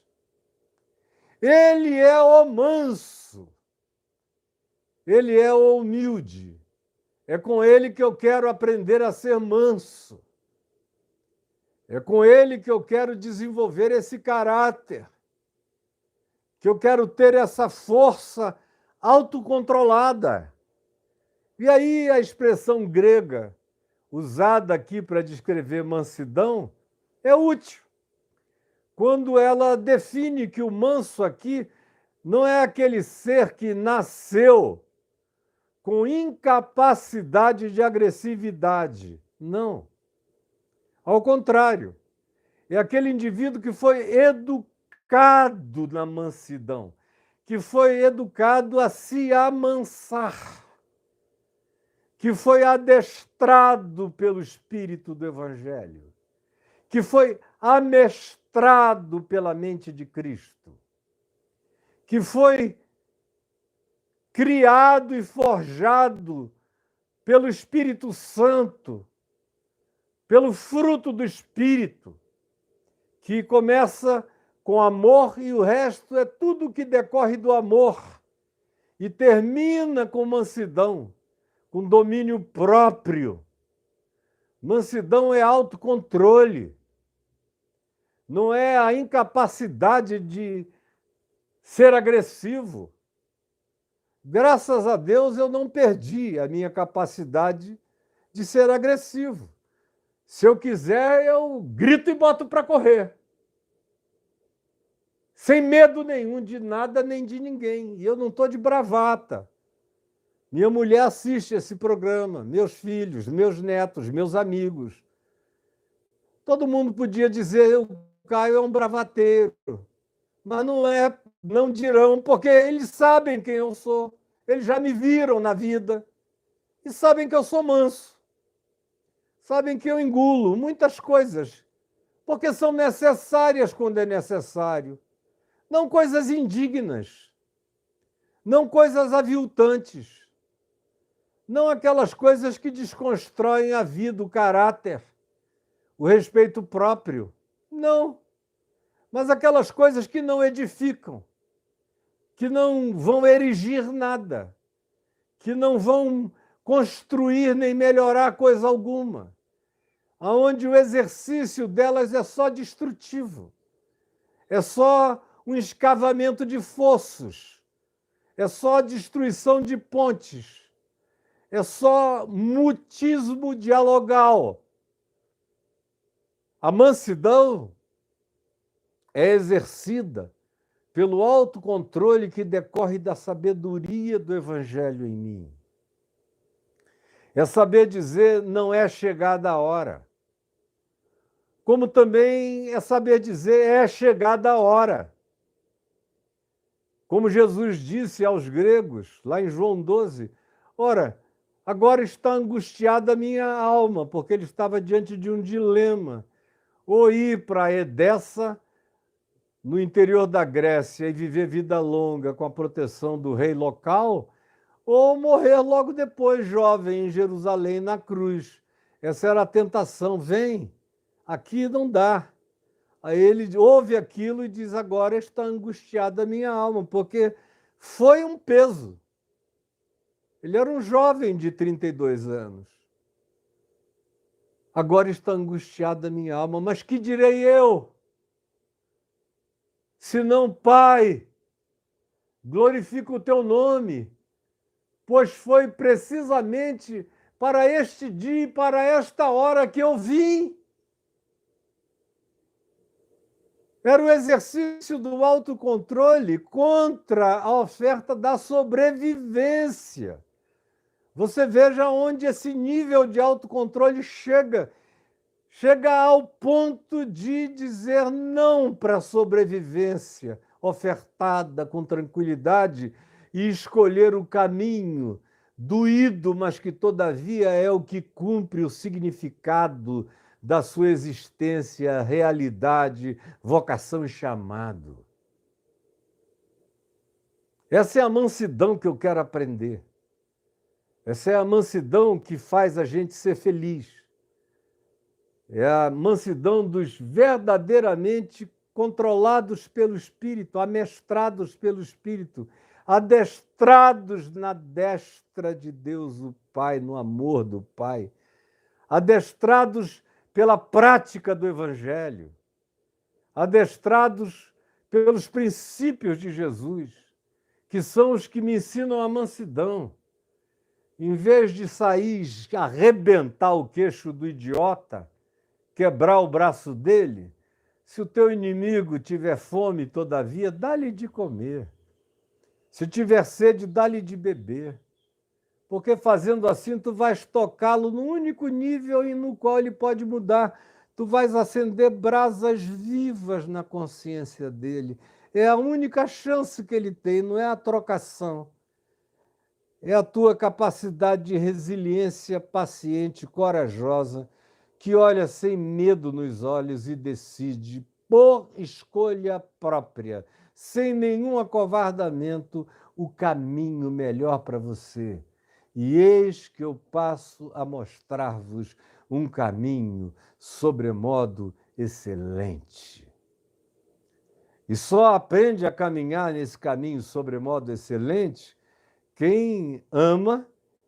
Ele é o manso, ele é o humilde. É com ele que eu quero aprender a ser manso. É com ele que eu quero desenvolver esse caráter, que eu quero ter essa força autocontrolada. E aí a expressão grega usada aqui para descrever mansidão é útil. Quando ela define que o manso aqui não é aquele ser que nasceu com incapacidade de agressividade. Não. Ao contrário, é aquele indivíduo que foi educado na mansidão, que foi educado a se amansar, que foi adestrado pelo Espírito do Evangelho, que foi amestrado pela mente de Cristo, que foi criado e forjado pelo Espírito Santo, pelo fruto do Espírito, que começa com amor e o resto é tudo que decorre do amor e termina com mansidão, com domínio próprio. Mansidão é autocontrole, não é a incapacidade de ser agressivo. Graças a Deus eu não perdi a minha capacidade de ser agressivo. Se eu quiser, eu grito e boto para correr. Sem medo nenhum de nada nem de ninguém. E eu não estou de bravata. Minha mulher assiste esse programa, meus filhos, meus netos, meus amigos. Todo mundo podia dizer o Caio é um bravateiro. Mas não é, não dirão, porque eles sabem quem eu sou. Eles já me viram na vida. E sabem que eu sou manso. Sabem que eu engulo muitas coisas, porque são necessárias quando é necessário. Não coisas indignas, não coisas aviltantes, não aquelas coisas que desconstroem a vida, o caráter, o respeito próprio. Não. Mas aquelas coisas que não edificam, que não vão erigir nada, que não vão construir nem melhorar coisa alguma, aonde o exercício delas é só destrutivo, é só um escavamento de fossos, é só destruição de pontes, é só mutismo dialogal. A mansidão é exercida pelo autocontrole que decorre da sabedoria do Evangelho em mim. É saber dizer, não é chegada a hora. Como também é saber dizer, é chegada a hora. Como Jesus disse aos gregos, lá em João 12, ora, agora está angustiada a minha alma, porque ele estava diante de um dilema, ou ir para Edessa, no interior da Grécia, e viver vida longa com a proteção do rei local, ou morrer logo depois, jovem, em Jerusalém, na cruz. Essa era a tentação. Vem, aqui não dá. Aí ele ouve aquilo e diz, agora está angustiada a minha alma, porque foi um peso. Ele era um jovem de 32 anos. Agora está angustiada a minha alma, mas que direi eu? Senão, Pai, glorifica o teu nome, pois foi precisamente para este dia e para esta hora que eu vim. Era o exercício do autocontrole contra a oferta da sobrevivência. Você veja onde esse nível de autocontrole chega. Chega ao ponto de dizer não para a sobrevivência ofertada com tranquilidade e escolher o caminho doído, mas que todavia é o que cumpre o significado da sua existência, realidade, vocação e chamado. Essa é a mansidão que eu quero aprender. Essa é a mansidão que faz a gente ser feliz. É a mansidão dos verdadeiramente controlados pelo Espírito, amestrados pelo Espírito, adestrados na destra de Deus o Pai, no amor do Pai, adestrados pela prática do Evangelho, adestrados pelos princípios de Jesus, que são os que me ensinam a mansidão. Em vez de sair, arrebentar o queixo do idiota, quebrar o braço dele, se o teu inimigo tiver fome, todavia, dá-lhe de comer. Se tiver sede, dá-lhe de beber. Porque fazendo assim, tu vais tocá-lo no único nível em no qual ele pode mudar. Tu vais acender brasas vivas na consciência dele. É a única chance que ele tem, não é a trocação. É a tua capacidade de resiliência paciente, corajosa, que olha sem medo nos olhos e decide, por escolha própria, sem nenhum acovardamento, o caminho melhor para você. E eis que eu passo a mostrar-vos um caminho sobremodo excelente. E só aprende a caminhar nesse caminho sobremodo excelente quem ama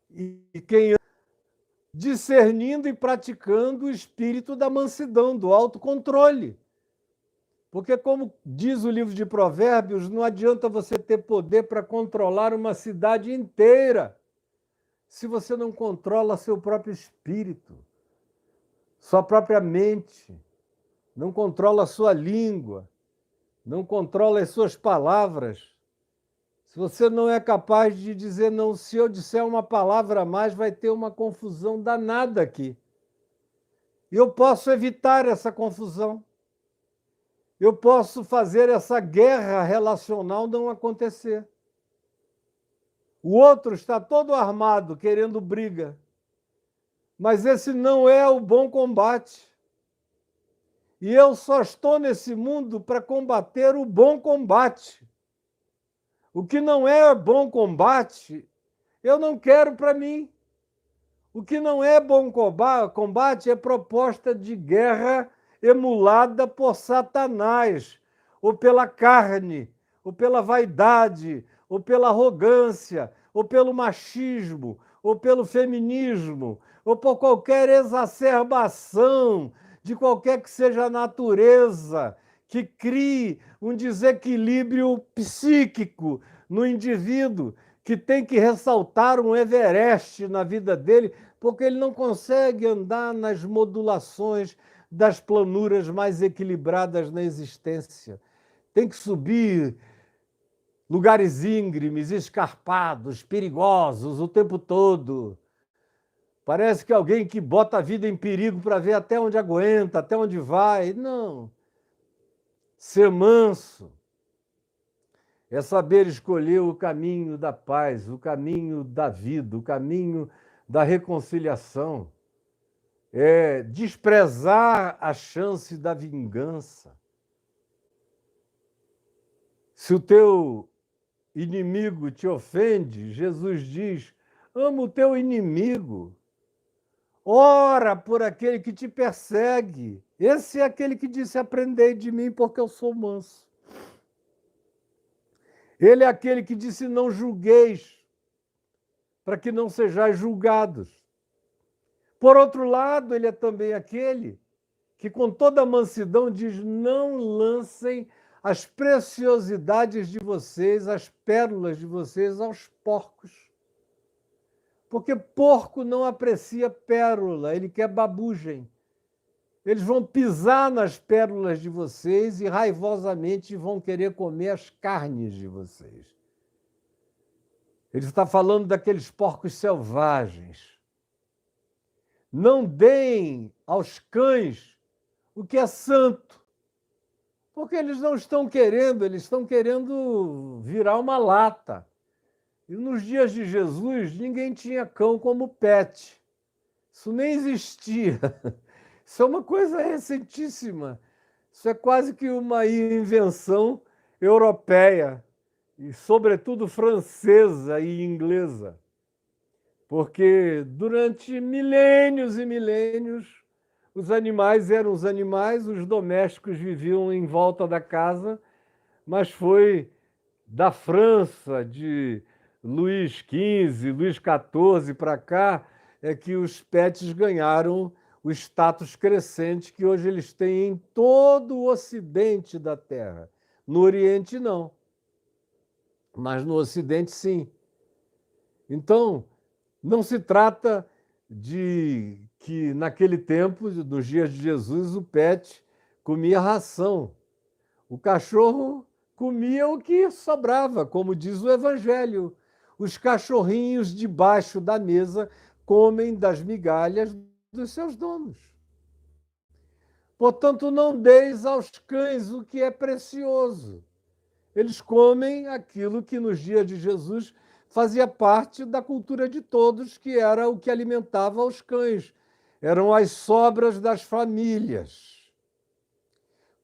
e quem ama, discernindo e praticando o espírito da mansidão, do autocontrole. Porque, como diz o livro de Provérbios, não adianta você ter poder para controlar uma cidade inteira se você não controla seu próprio espírito, sua própria mente, não controla a sua língua, não controla as suas palavras. Se você não é capaz de dizer não, se eu disser uma palavra a mais, vai ter uma confusão danada aqui. E eu posso evitar essa confusão. Eu posso fazer essa guerra relacional não acontecer. O outro está todo armado, querendo briga. Mas esse não é o bom combate. E eu só estou nesse mundo para combater o bom combate. O que não é bom combate, eu não quero para mim. O que não é bom combate é proposta de guerra emulada por Satanás, ou pela carne, ou pela vaidade, ou pela arrogância, ou pelo machismo, ou pelo feminismo, ou por qualquer exacerbação de qualquer que seja a natureza que crie um desequilíbrio psíquico no indivíduo, que tem que ressaltar um Everest na vida dele, porque ele não consegue andar nas modulações das planuras mais equilibradas na existência. Tem que subir lugares íngremes, escarpados, perigosos o tempo todo. Parece que alguém que bota a vida em perigo para ver até onde aguenta, até onde vai. Não. Ser manso é saber escolher o caminho da paz, o caminho da vida, o caminho da reconciliação. É desprezar a chance da vingança. Se o teu inimigo te ofende, Jesus diz: ama o teu inimigo. Ora por aquele que te persegue. Esse é aquele que disse: aprendei de mim, porque eu sou manso. Ele é aquele que disse: não julgueis, para que não sejais julgados. Por outro lado, ele é também aquele que, com toda a mansidão, diz: não lancem as preciosidades de vocês, as pérolas de vocês, aos porcos. Porque porco não aprecia pérola, ele quer babugem. Eles vão pisar nas pérolas de vocês e raivosamente vão querer comer as carnes de vocês. Ele está falando daqueles porcos selvagens. Não deem aos cães o que é santo, porque eles não estão querendo, eles estão querendo virar uma lata. E nos dias de Jesus, ninguém tinha cão como pet. Isso nem existia. Isso é uma coisa recentíssima. Isso é quase que uma invenção europeia, e sobretudo francesa e inglesa. Porque durante milênios e milênios, os animais eram os animais, os domésticos viviam em volta da casa, mas foi da França, de Luís XV, Luís XIV para cá, é que os pets ganharam o status crescente que hoje eles têm em todo o ocidente da Terra. No Oriente, não. Mas no Ocidente, sim. Então, não se trata de que, naquele tempo, nos dias de Jesus, o pet comia ração. O cachorro comia o que sobrava, como diz o Evangelho. Os cachorrinhos debaixo da mesa comem das migalhas dos seus donos. Portanto, não deis aos cães o que é precioso. Eles comem aquilo que nos dias de Jesus fazia parte da cultura de todos, que era o que alimentava os cães. Eram as sobras das famílias.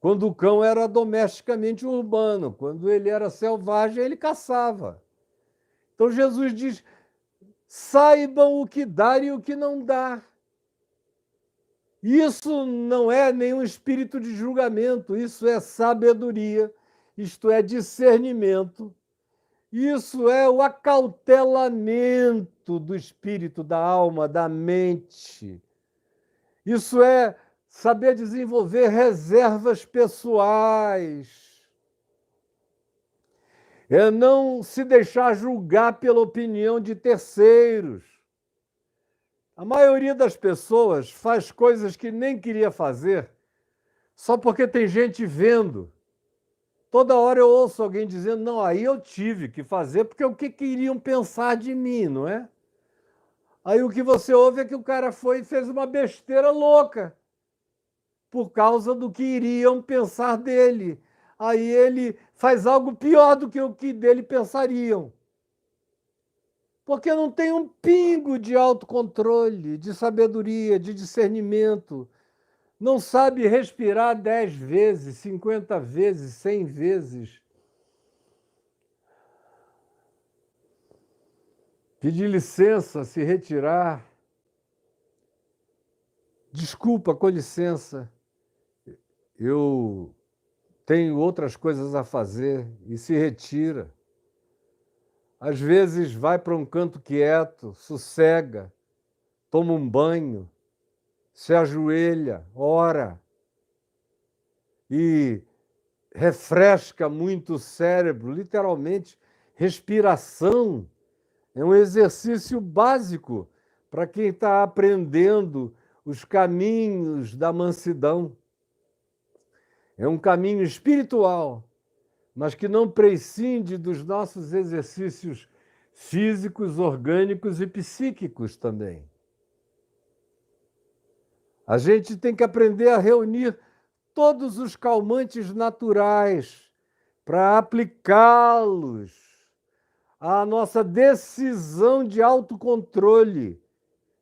Quando o cão era domesticamente urbano, quando ele era selvagem, ele caçava. Então Jesus diz: saibam o que dar e o que não dar. Isso não é nenhum espírito de julgamento, isso é sabedoria, isto é discernimento, isso é o acautelamento do espírito, da alma, da mente. Isso é saber desenvolver reservas pessoais. É não se deixar julgar pela opinião de terceiros. A maioria das pessoas faz coisas que nem queria fazer só porque tem gente vendo. Toda hora eu ouço alguém dizendo: não, aí eu tive que fazer porque o que queriam pensar de mim, não é? Aí o que você ouve é que o cara foi e fez uma besteira louca por causa do que iriam pensar dele. Aí ele faz algo pior do que o que dele pensariam. Porque não tem um pingo de autocontrole, de sabedoria, de discernimento. Não sabe respirar 10 vezes, 50 vezes, 100 vezes. Pedir licença, se retirar. Desculpa, com licença, eu tenho outras coisas a fazer, e se retira. Às vezes vai para um canto quieto, sossega, toma um banho, se ajoelha, ora e refresca muito o cérebro, literalmente. Respiração é um exercício básico para quem está aprendendo os caminhos da mansidão. É um caminho espiritual, mas que não prescinde dos nossos exercícios físicos, orgânicos e psíquicos também. A gente tem que aprender a reunir todos os calmantes naturais para aplicá-los à nossa decisão de autocontrole,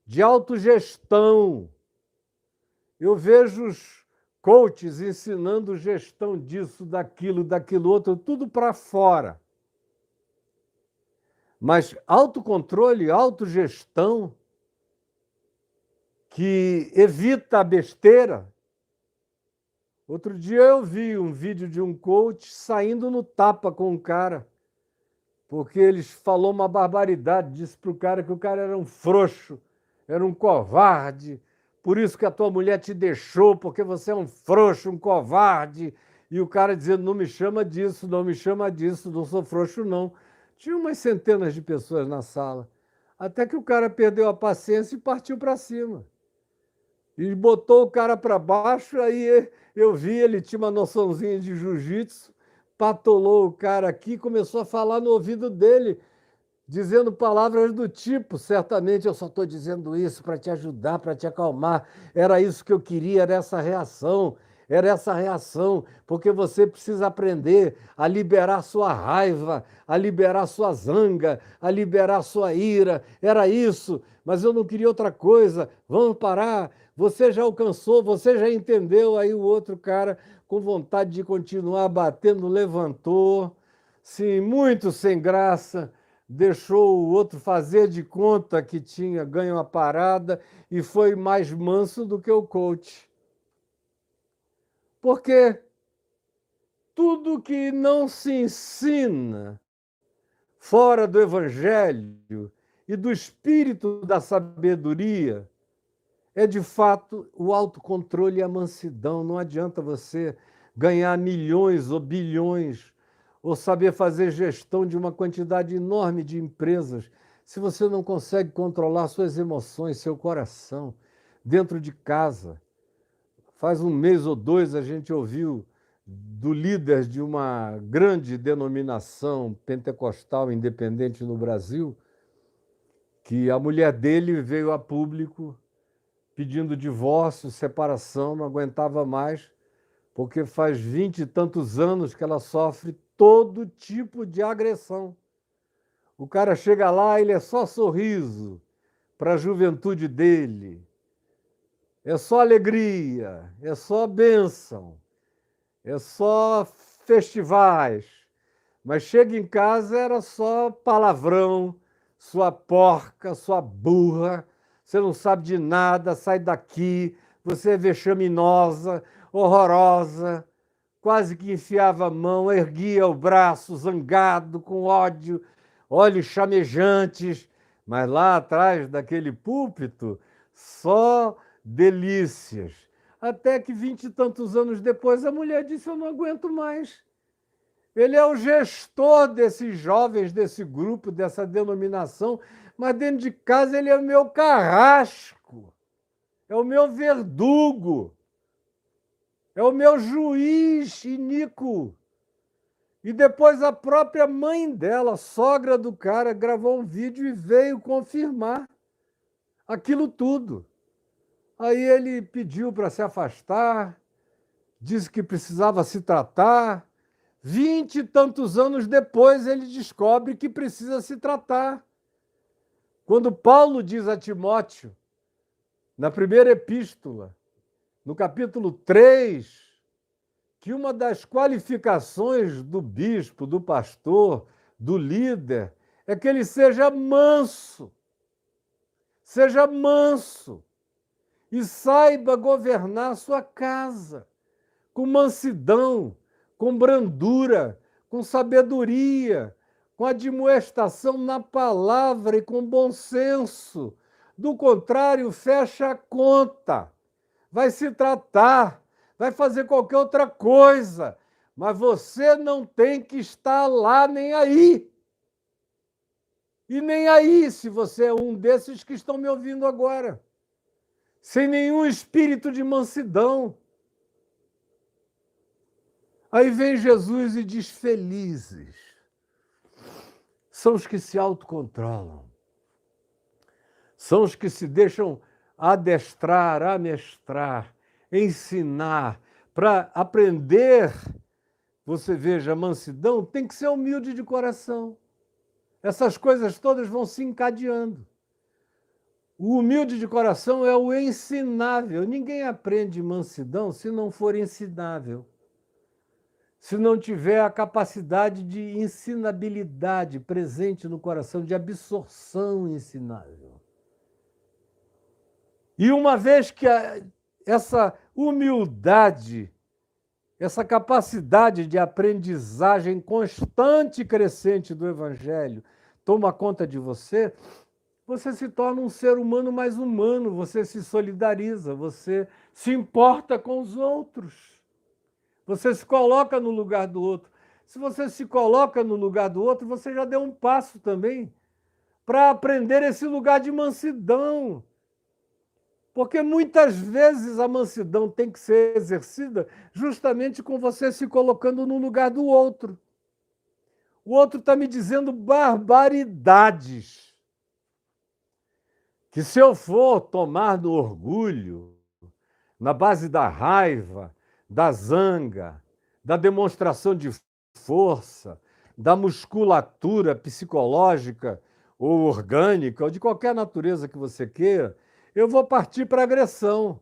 de autogestão. Eu vejo os coaches ensinando gestão disso, daquilo outro, tudo para fora. Mas autocontrole, autogestão, que evita a besteira. Outro dia eu vi um vídeo de um coach saindo no tapa com um cara, porque ele falou uma barbaridade, disse para o cara que o cara era um frouxo, era um covarde, por isso que a tua mulher te deixou, porque você é um frouxo, um covarde. E o cara dizendo, não me chama disso, não me chama disso, não sou frouxo não. Tinha umas centenas de pessoas na sala, até que o cara perdeu a paciência e partiu para cima. E botou o cara para baixo, aí eu vi, ele tinha uma noçãozinha de jiu-jitsu, patolou o cara aqui, começou a falar no ouvido dele, dizendo palavras do tipo, certamente eu só estou dizendo isso para te ajudar, para te acalmar, era isso que eu queria, era essa reação, porque você precisa aprender a liberar sua raiva, a liberar sua zanga, a liberar sua ira, era isso, mas eu não queria outra coisa, vamos parar, você já alcançou, você já entendeu, aí o outro cara, com vontade de continuar batendo, levantou, sim, muito sem graça, deixou o outro fazer de conta que tinha ganho a parada e foi mais manso do que o coach. Porque tudo que não se ensina fora do evangelho e do espírito da sabedoria é, de fato, o autocontrole e a mansidão. Não adianta você ganhar milhões ou bilhões ou saber fazer gestão de uma quantidade enorme de empresas se você não consegue controlar suas emoções, seu coração, dentro de casa. Faz um mês ou dois a gente ouviu do líder de uma grande denominação pentecostal independente no Brasil que a mulher dele veio a público pedindo divórcio, separação, não aguentava mais, porque faz 20 e tantos anos que ela sofre todo tipo de agressão. O cara chega lá, ele é só sorriso para a juventude dele, é só alegria, é só bênção, é só festivais. Mas chega em casa, era só palavrão, sua porca, sua burra, você não sabe de nada, sai daqui, você é vexaminosa, horrorosa, quase que enfiava a mão, erguia o braço, zangado, com ódio, olhos chamejantes, mas lá atrás daquele púlpito, só delícias. Até que 20 e tantos anos depois, a mulher disse, eu não aguento mais. Ele é o gestor desses jovens, desse grupo, dessa denominação, mas dentro de casa ele é o meu carrasco, é o meu verdugo, é o meu juiz iníquo. E depois a própria mãe dela, sogra do cara, gravou um vídeo e veio confirmar aquilo tudo. Aí ele pediu para se afastar, disse que precisava se tratar. 20 e tantos anos depois, ele descobre que precisa se tratar. Quando Paulo diz a Timóteo, na primeira epístola, no capítulo 3, que uma das qualificações do bispo, do pastor, do líder, é que ele seja manso e saiba governar sua casa com mansidão, com brandura, com sabedoria, com admoestação na palavra e com bom senso. Do contrário, fecha a conta, vai se tratar, vai fazer qualquer outra coisa, mas você não tem que estar lá nem aí. E nem aí, se você é um desses que estão me ouvindo agora. sem nenhum espírito de mansidão. Aí vem Jesus e diz: felizes são os que se autocontrolam, são os que se deixam adestrar, amestrar, ensinar, para aprender. Você veja, a mansidão tem que ser humilde de coração. Essas coisas todas vão se encadeando. O humilde de coração é o ensinável. Ninguém aprende mansidão se não for ensinável. Se não tiver a capacidade de ensinabilidade presente no coração, de absorção ensinável. E uma vez que essa humildade, essa capacidade de aprendizagem constante e crescente do Evangelho toma conta de você, você se torna um ser humano mais humano, você se solidariza, você se importa com os outros. Você se coloca no lugar do outro. Se você se coloca no lugar do outro, você já deu um passo também para aprender esse lugar de mansidão. Porque muitas vezes a mansidão tem que ser exercida justamente com você se colocando no lugar do outro. O outro está me dizendo barbaridades. Que se eu for tomar no orgulho, na base da raiva, da zanga, da demonstração de força, da musculatura psicológica ou orgânica, ou de qualquer natureza que você queira, eu vou partir para a agressão.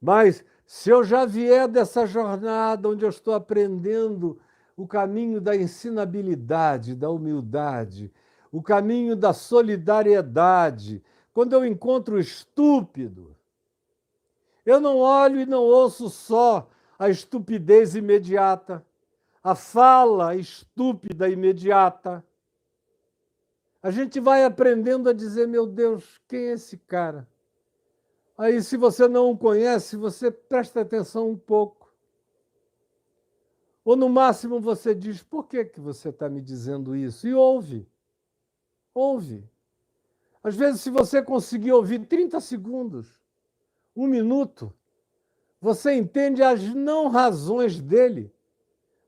Mas se eu já vier dessa jornada onde eu estou aprendendo o caminho da ensinabilidade, da humildade, o caminho da solidariedade, quando eu encontro o estúpido, eu não olho e não ouço só a estupidez imediata, a fala estúpida imediata. A gente vai aprendendo a dizer: meu Deus, quem é esse cara? Aí, se você não o conhece, você presta atenção um pouco. Ou, no máximo, você diz: por que você está me dizendo isso? E ouve. Ouve. Às vezes, se você conseguir ouvir 30 segundos, 1 minuto, você entende as não razões dele,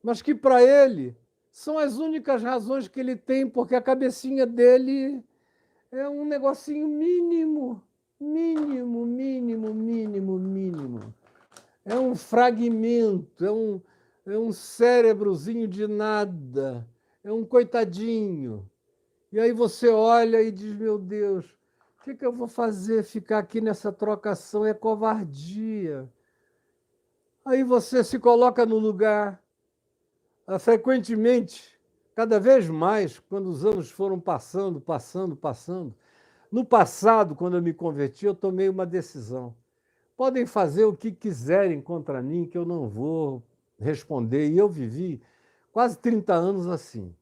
mas que para ele são as únicas razões que ele tem, porque a cabecinha dele é um negocinho mínimo, mínimo, mínimo, mínimo, mínimo. É um fragmento, é um cérebrozinho de nada, é um coitadinho. E aí você olha e diz: meu Deus, o que eu vou fazer? Ficar aqui nessa trocação é covardia. Aí você se coloca no lugar. Frequentemente, cada vez mais, quando os anos foram passando. No passado, quando eu me converti, eu tomei uma decisão. Podem fazer o que quiserem contra mim, que eu não vou responder. E eu vivi quase 30 anos assim.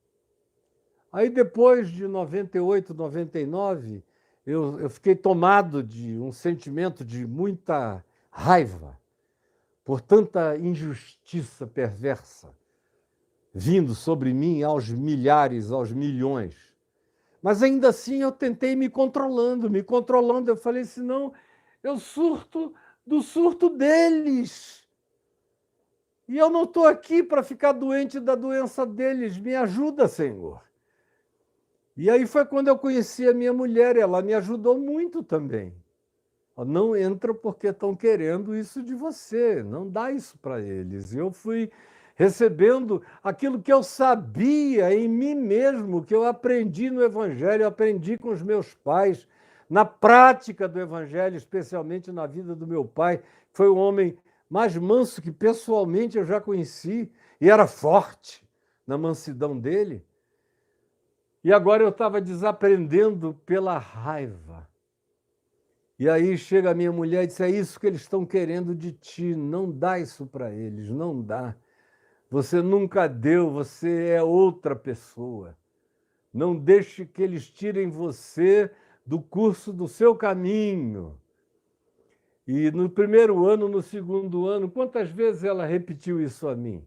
Aí, depois de 98, 99, eu fiquei tomado de um sentimento de muita raiva por tanta injustiça perversa vindo sobre mim aos milhares, aos milhões. Mas ainda assim eu tentei me controlando. Eu falei: senão eu surto do surto deles. E eu não estou aqui para ficar doente da doença deles. Me ajuda, Senhor. E aí foi quando eu conheci a minha mulher. Ela me ajudou muito também. Não entra porque estão querendo isso de você. Não dá isso para eles. Eu fui recebendo aquilo que eu sabia em mim mesmo, que eu aprendi no Evangelho, eu aprendi com os meus pais, na prática do Evangelho, especialmente na vida do meu pai, que foi o homem mais manso que pessoalmente eu já conheci, e era forte na mansidão dele. E agora eu estava desaprendendo pela raiva. E aí chega a minha mulher e diz: é isso que eles estão querendo de ti, não dá isso para eles, não dá. Você nunca deu, você é outra pessoa. Não deixe que eles tirem você do curso do seu caminho. E no primeiro ano, no segundo ano, quantas vezes ela repetiu isso a mim?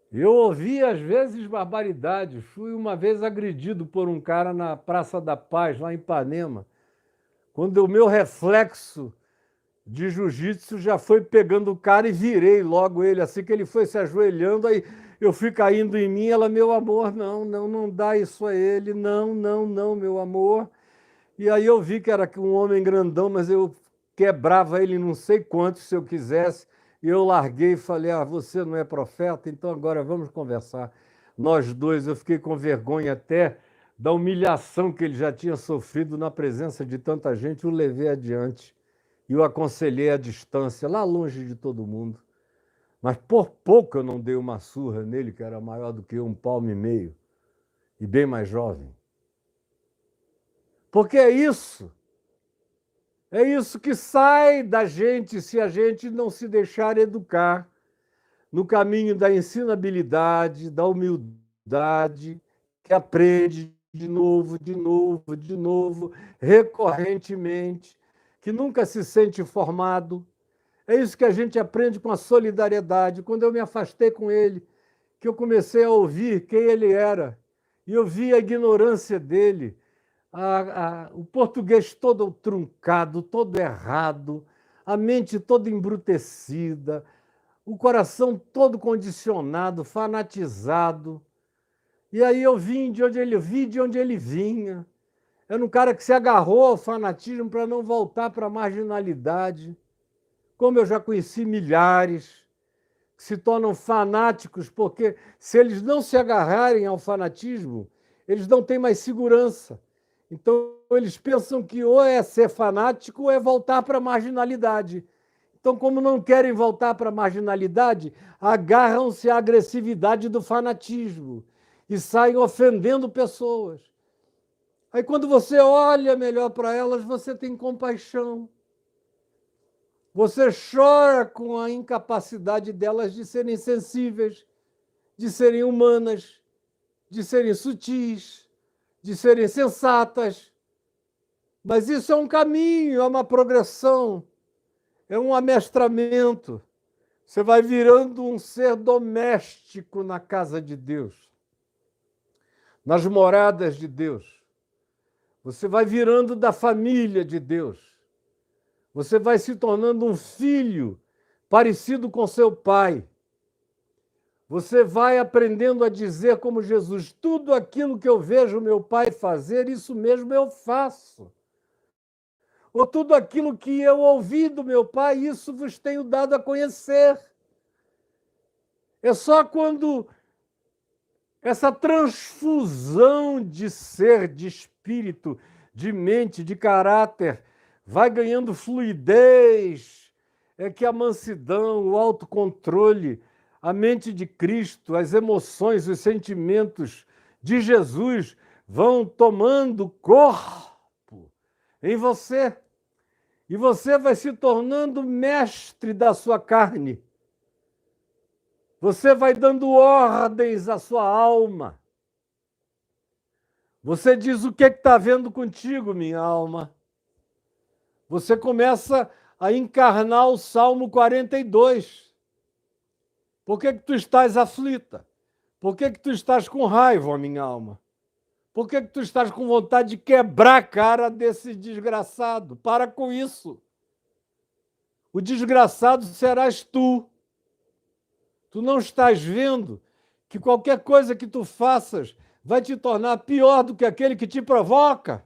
Eu ouvi, às vezes, barbaridades. Fui uma vez agredido por um cara na Praça da Paz, lá em Ipanema, quando o meu reflexo de jiu-jitsu já foi pegando o cara e virei logo ele. Assim que ele foi se ajoelhando, aí eu fui caindo em mim, ela, meu amor, não, não, não dá isso a ele, não, não, não, meu amor. E aí eu vi que era um homem grandão, mas eu quebrava ele não sei quanto se eu quisesse. E eu larguei e falei, você não é profeta, então agora vamos conversar. Nós dois, eu fiquei com vergonha até da humilhação que ele já tinha sofrido na presença de tanta gente, o levei adiante e o aconselhei à distância, lá longe de todo mundo. Mas por pouco eu não dei uma surra nele, que era maior do que eu, 1,5 palmo e bem mais jovem. Porque é isso que sai da gente se a gente não se deixar educar no caminho da ensinabilidade, da humildade, que aprende de novo, de novo, de novo, recorrentemente, que nunca se sente formado. É isso que a gente aprende com a solidariedade. Quando eu me afastei com ele, que eu comecei a ouvir quem ele era, e eu vi a ignorância dele, o português todo truncado, todo errado, a mente toda embrutecida, o coração todo condicionado, fanatizado. E aí eu vi de onde ele vinha. Era um cara que se agarrou ao fanatismo para não voltar para a marginalidade. Como eu já conheci milhares que se tornam fanáticos, porque se eles não se agarrarem ao fanatismo, eles não têm mais segurança. Então, eles pensam que ou é ser fanático ou é voltar para a marginalidade. Então, como não querem voltar para a marginalidade, agarram-se à agressividade do fanatismo e saem ofendendo pessoas. Aí, quando você olha melhor para elas, você tem compaixão. Você chora com a incapacidade delas de serem sensíveis, de serem humanas, de serem sutis, de serem sensatas. Mas isso é um caminho, é uma progressão, é um amestramento. Você vai virando um ser doméstico na casa de Deus, nas moradas de Deus. Você vai virando da família de Deus. Você vai se tornando um filho parecido com seu pai. Você vai aprendendo a dizer como Jesus, tudo aquilo que eu vejo meu pai fazer, isso mesmo eu faço. Ou tudo aquilo que eu ouvi do meu pai, isso vos tenho dado a conhecer. É só quando essa transfusão de ser, de espírito, de mente, de caráter, vai ganhando fluidez, é que a mansidão, o autocontrole, a mente de Cristo, as emoções, os sentimentos de Jesus vão tomando corpo em você. E você vai se tornando mestre da sua carne. Você vai dando ordens à sua alma. Você diz o que está vendo contigo, minha alma. Você começa a encarnar o Salmo 42. Por que tu estás aflita? Por que tu estás com raiva, minha alma? Por que tu estás com vontade de quebrar a cara desse desgraçado? Para com isso. O desgraçado serás tu. Tu não estás vendo que qualquer coisa que tu faças vai te tornar pior do que aquele que te provoca?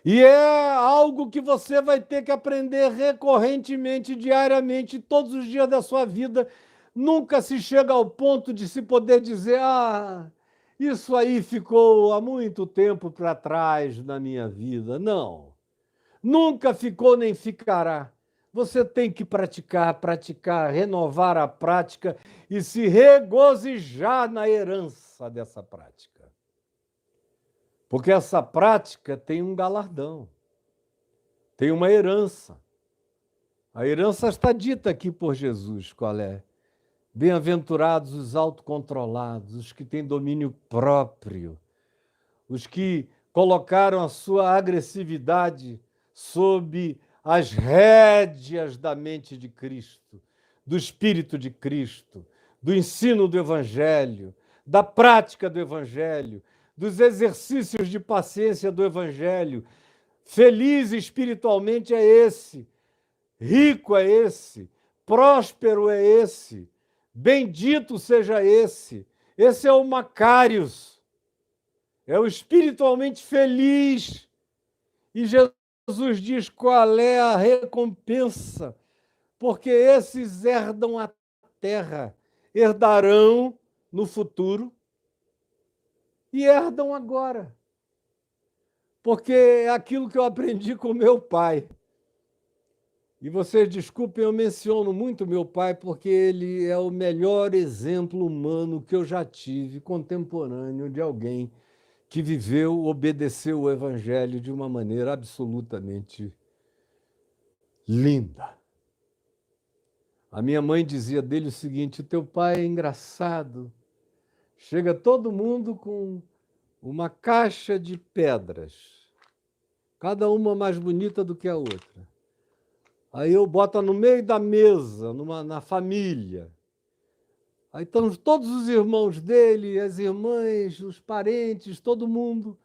E é algo que você vai ter que aprender recorrentemente, diariamente, todos os dias da sua vida. Nunca se chega ao ponto de se poder dizer: isso aí ficou há muito tempo para trás na minha vida. Não. Nunca ficou nem ficará. Você tem que praticar, praticar, renovar a prática e se regozijar na herança dessa prática. Porque essa prática tem um galardão, tem uma herança. A herança está dita aqui por Jesus, qual é? Bem-aventurados os autocontrolados, os que têm domínio próprio, os que colocaram a sua agressividade sob as rédeas da mente de Cristo, do Espírito de Cristo, do ensino do Evangelho, da prática do Evangelho, dos exercícios de paciência do Evangelho. Feliz espiritualmente é esse, rico é esse, próspero é esse, bendito seja esse. Esse é o Macários, é o espiritualmente feliz. E Jesus diz qual é a recompensa, porque esses herdam a terra, herdarão no futuro e herdam agora. Porque é aquilo que eu aprendi com meu pai. E vocês desculpem, eu menciono muito meu pai, porque ele é o melhor exemplo humano que eu já tive, contemporâneo de alguém que viveu, obedeceu o Evangelho de uma maneira absolutamente linda. A minha mãe dizia dele o seguinte: o teu pai é engraçado, chega todo mundo com uma caixa de pedras, cada uma mais bonita do que a outra. Aí eu boto no meio da mesa, na família. Aí estão todos os irmãos dele, as irmãs, os parentes, todo mundo.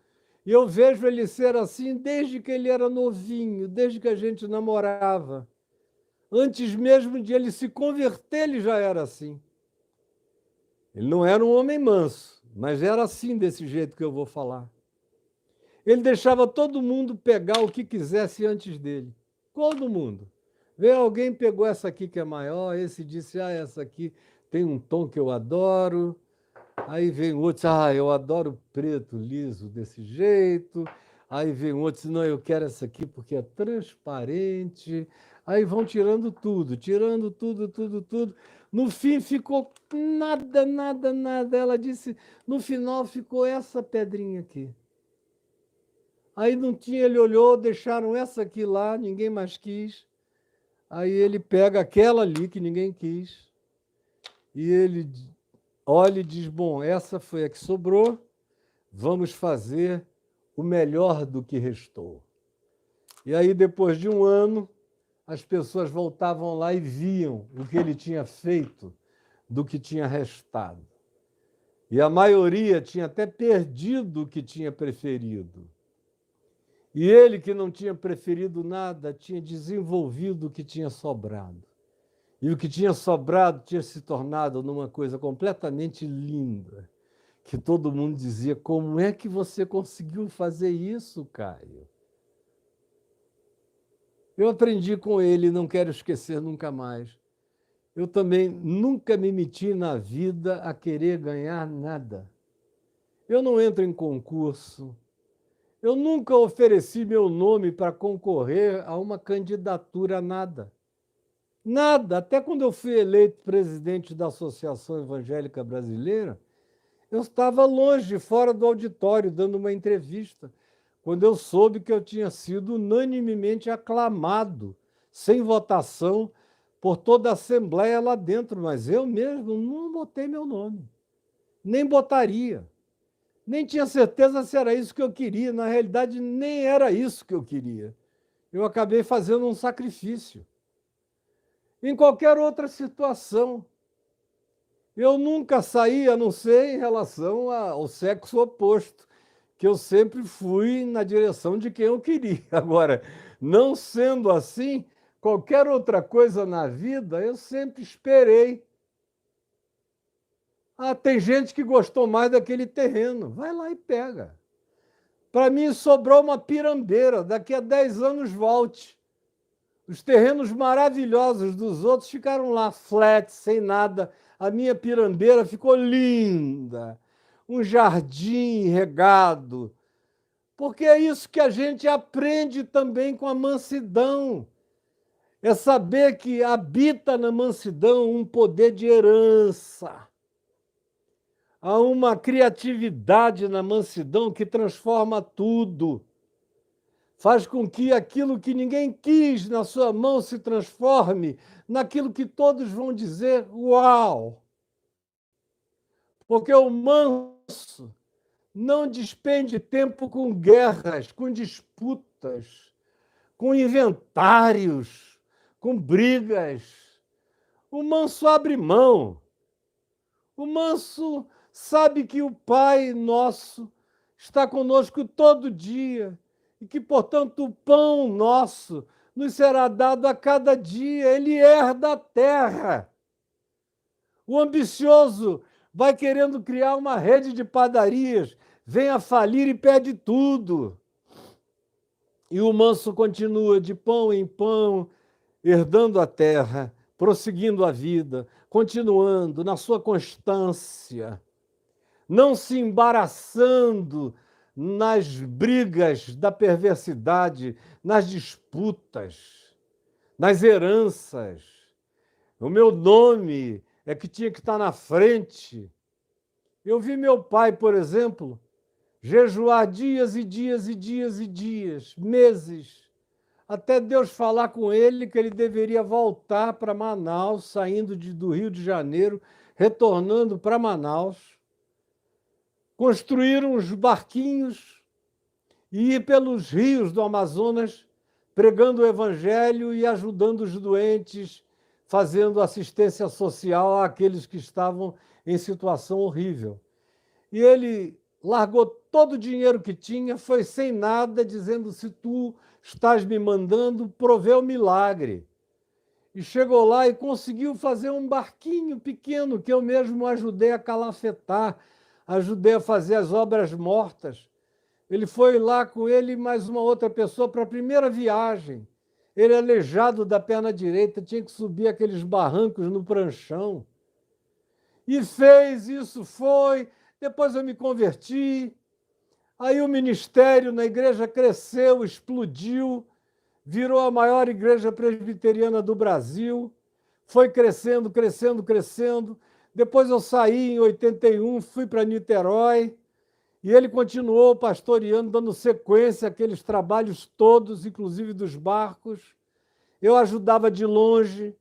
E eu vejo ele ser assim desde que ele era novinho, desde que a gente namorava. Antes mesmo de ele se converter, ele já era assim. Ele não era um homem manso, mas era assim, desse jeito que eu vou falar. Ele deixava todo mundo pegar o que quisesse antes dele. Todo mundo. Veio alguém, pegou essa aqui que é maior, esse disse, essa aqui tem um tom que eu adoro. Aí vem outro, eu adoro preto, liso, desse jeito. Aí vem outro, não, eu quero essa aqui porque é transparente. Aí vão tirando tudo, tudo. No fim ficou nada, nada, nada. Ela disse, no final ficou essa pedrinha aqui. Aí não tinha, ele olhou, deixaram essa aqui lá, ninguém mais quis. Aí ele pega aquela ali que ninguém quis e ele olha e diz, bom, essa foi a que sobrou, vamos fazer o melhor do que restou. E aí, depois de um ano, as pessoas voltavam lá e viam o que ele tinha feito do que tinha restado. E a maioria tinha até perdido o que tinha preferido. E ele, que não tinha preferido nada, tinha desenvolvido o que tinha sobrado. E o que tinha sobrado tinha se tornado numa coisa completamente linda, que todo mundo dizia, como é que você conseguiu fazer isso, Caio? Eu aprendi com ele, não quero esquecer nunca mais. Eu também nunca me meti na vida a querer ganhar nada. Eu não entro em concurso. Eu nunca ofereci meu nome para concorrer a uma candidatura a nada. Nada. Até quando eu fui eleito presidente da Associação Evangélica Brasileira, eu estava longe, fora do auditório, dando uma entrevista, quando eu soube que eu tinha sido unanimemente aclamado, sem votação, por toda a Assembleia lá dentro, mas eu mesmo não botei meu nome, nem botaria. Nem tinha certeza se era isso que eu queria. Na realidade, nem era isso que eu queria. Eu acabei fazendo um sacrifício. Em qualquer outra situação, eu nunca saí, a não ser em relação ao sexo oposto, que eu sempre fui na direção de quem eu queria. Agora, não sendo assim, qualquer outra coisa na vida, eu sempre esperei. Tem gente que gostou mais daquele terreno. Vai lá e pega. Para mim, sobrou uma pirambeira. Daqui a 10 anos, volte. Os terrenos maravilhosos dos outros ficaram lá, flat, sem nada. A minha pirambeira ficou linda. Um jardim regado. Porque é isso que a gente aprende também com a mansidão. É saber que habita na mansidão um poder de herança. Há uma criatividade na mansidão que transforma tudo. Faz com que aquilo que ninguém quis na sua mão se transforme naquilo que todos vão dizer, uau! Porque o manso não despende tempo com guerras, com disputas, com inventários, com brigas. O manso abre mão. O manso sabe que o Pai nosso está conosco todo dia e que, portanto, o pão nosso nos será dado a cada dia. Ele herda a terra. O ambicioso vai querendo criar uma rede de padarias, vem a falir e perde tudo. E o manso continua de pão em pão, herdando a terra, prosseguindo a vida, continuando na sua constância, não se embaraçando nas brigas da perversidade, nas disputas, nas heranças. O meu nome é que tinha que estar na frente. Eu vi meu pai, por exemplo, jejuar dias e dias e dias e dias, meses, até Deus falar com ele que ele deveria voltar para Manaus, saindo do Rio de Janeiro, retornando para Manaus, construir uns barquinhos e ir pelos rios do Amazonas, pregando o evangelho e ajudando os doentes, fazendo assistência social àqueles que estavam em situação horrível. E ele largou todo o dinheiro que tinha, foi sem nada, dizendo: se tu estás me mandando, provê o milagre. E chegou lá e conseguiu fazer um barquinho pequeno que eu mesmo ajudei a calafetar, ajudei a fazer as obras mortas. Ele foi lá com ele e mais uma outra pessoa para a primeira viagem. Ele, aleijado da perna direita, tinha que subir aqueles barrancos no pranchão. E fez isso, foi. Depois eu me converti. Aí o ministério na igreja cresceu, explodiu, virou a maior igreja presbiteriana do Brasil. Foi crescendo, crescendo, crescendo. Depois eu saí em 81, fui para Niterói. E ele continuou pastoreando, dando sequência àqueles trabalhos todos, inclusive dos barcos. Eu ajudava de longe,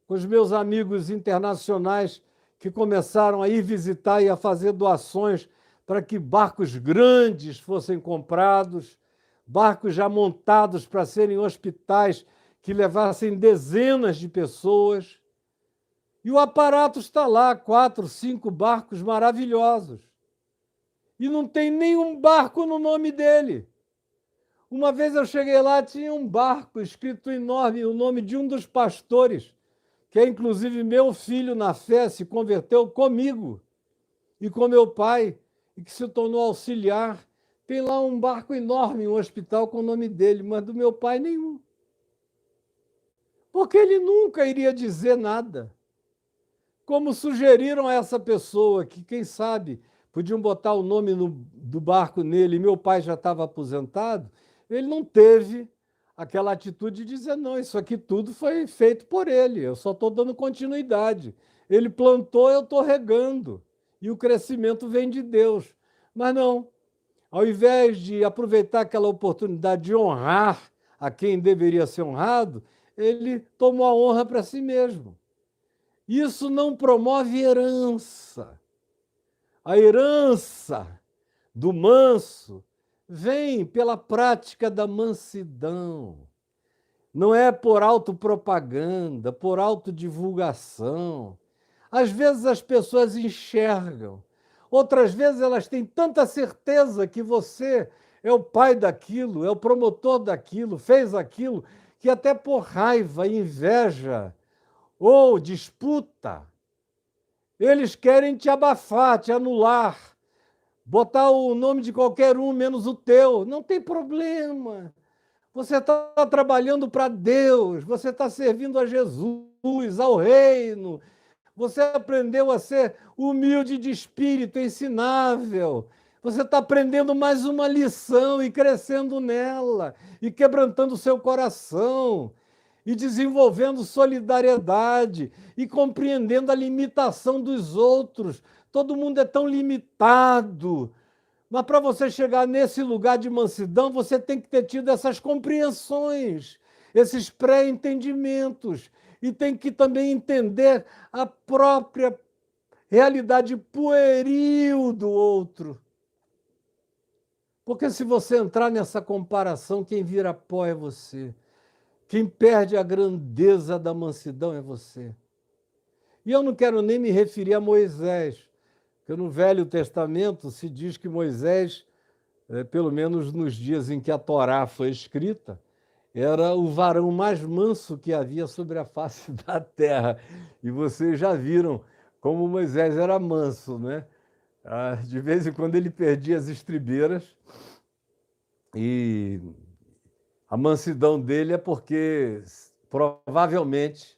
com os meus amigos internacionais que começaram a ir visitar e a fazer doações para que barcos grandes fossem comprados, barcos já montados para serem hospitais que levassem dezenas de pessoas. E o aparato está lá, 4, 5 barcos maravilhosos. E não tem nenhum barco no nome dele. Uma vez eu cheguei lá, tinha um barco escrito enorme, o nome de um dos pastores, que é inclusive meu filho na fé, se converteu comigo e com meu pai, e que se tornou auxiliar. Tem lá um barco enorme, um hospital com o nome dele, mas do meu pai nenhum. Porque ele nunca iria dizer nada. Como sugeriram a essa pessoa, que quem sabe podiam botar o nome do barco nele, meu pai já estava aposentado, ele não teve aquela atitude de dizer: não, isso aqui tudo foi feito por ele, eu só estou dando continuidade. Ele plantou, eu estou regando, e o crescimento vem de Deus. Mas não, ao invés de aproveitar aquela oportunidade de honrar a quem deveria ser honrado, ele tomou a honra para si mesmo. Isso não promove herança. A herança do manso vem pela prática da mansidão. Não é por autopropaganda, por autodivulgação. Às vezes as pessoas enxergam, outras vezes elas têm tanta certeza que você é o pai daquilo, é o promotor daquilo, fez aquilo, que até por raiva, inveja ou disputa, eles querem te abafar, te anular, botar o nome de qualquer um menos o teu. Não tem problema. Você está trabalhando para Deus, você está servindo a Jesus, ao reino. Você aprendeu a ser humilde de espírito, ensinável. Você está aprendendo mais uma lição e crescendo nela, e quebrantando o seu coração, e desenvolvendo solidariedade, e compreendendo a limitação dos outros. Todo mundo é tão limitado. Mas para você chegar nesse lugar de mansidão, você tem que ter tido essas compreensões, esses pré-entendimentos, e tem que também entender a própria realidade pueril do outro. Porque se você entrar nessa comparação, quem vira pó é você. Quem perde a grandeza da mansidão é você. E eu não quero nem me referir a Moisés, porque no Velho Testamento se diz que Moisés pelo menos nos dias em que a Torá foi escrita, era o varão mais manso que havia sobre a face da terra. E vocês já viram como Moisés era manso, né? De vez em quando ele perdia as estribeiras, e a mansidão dele é porque provavelmente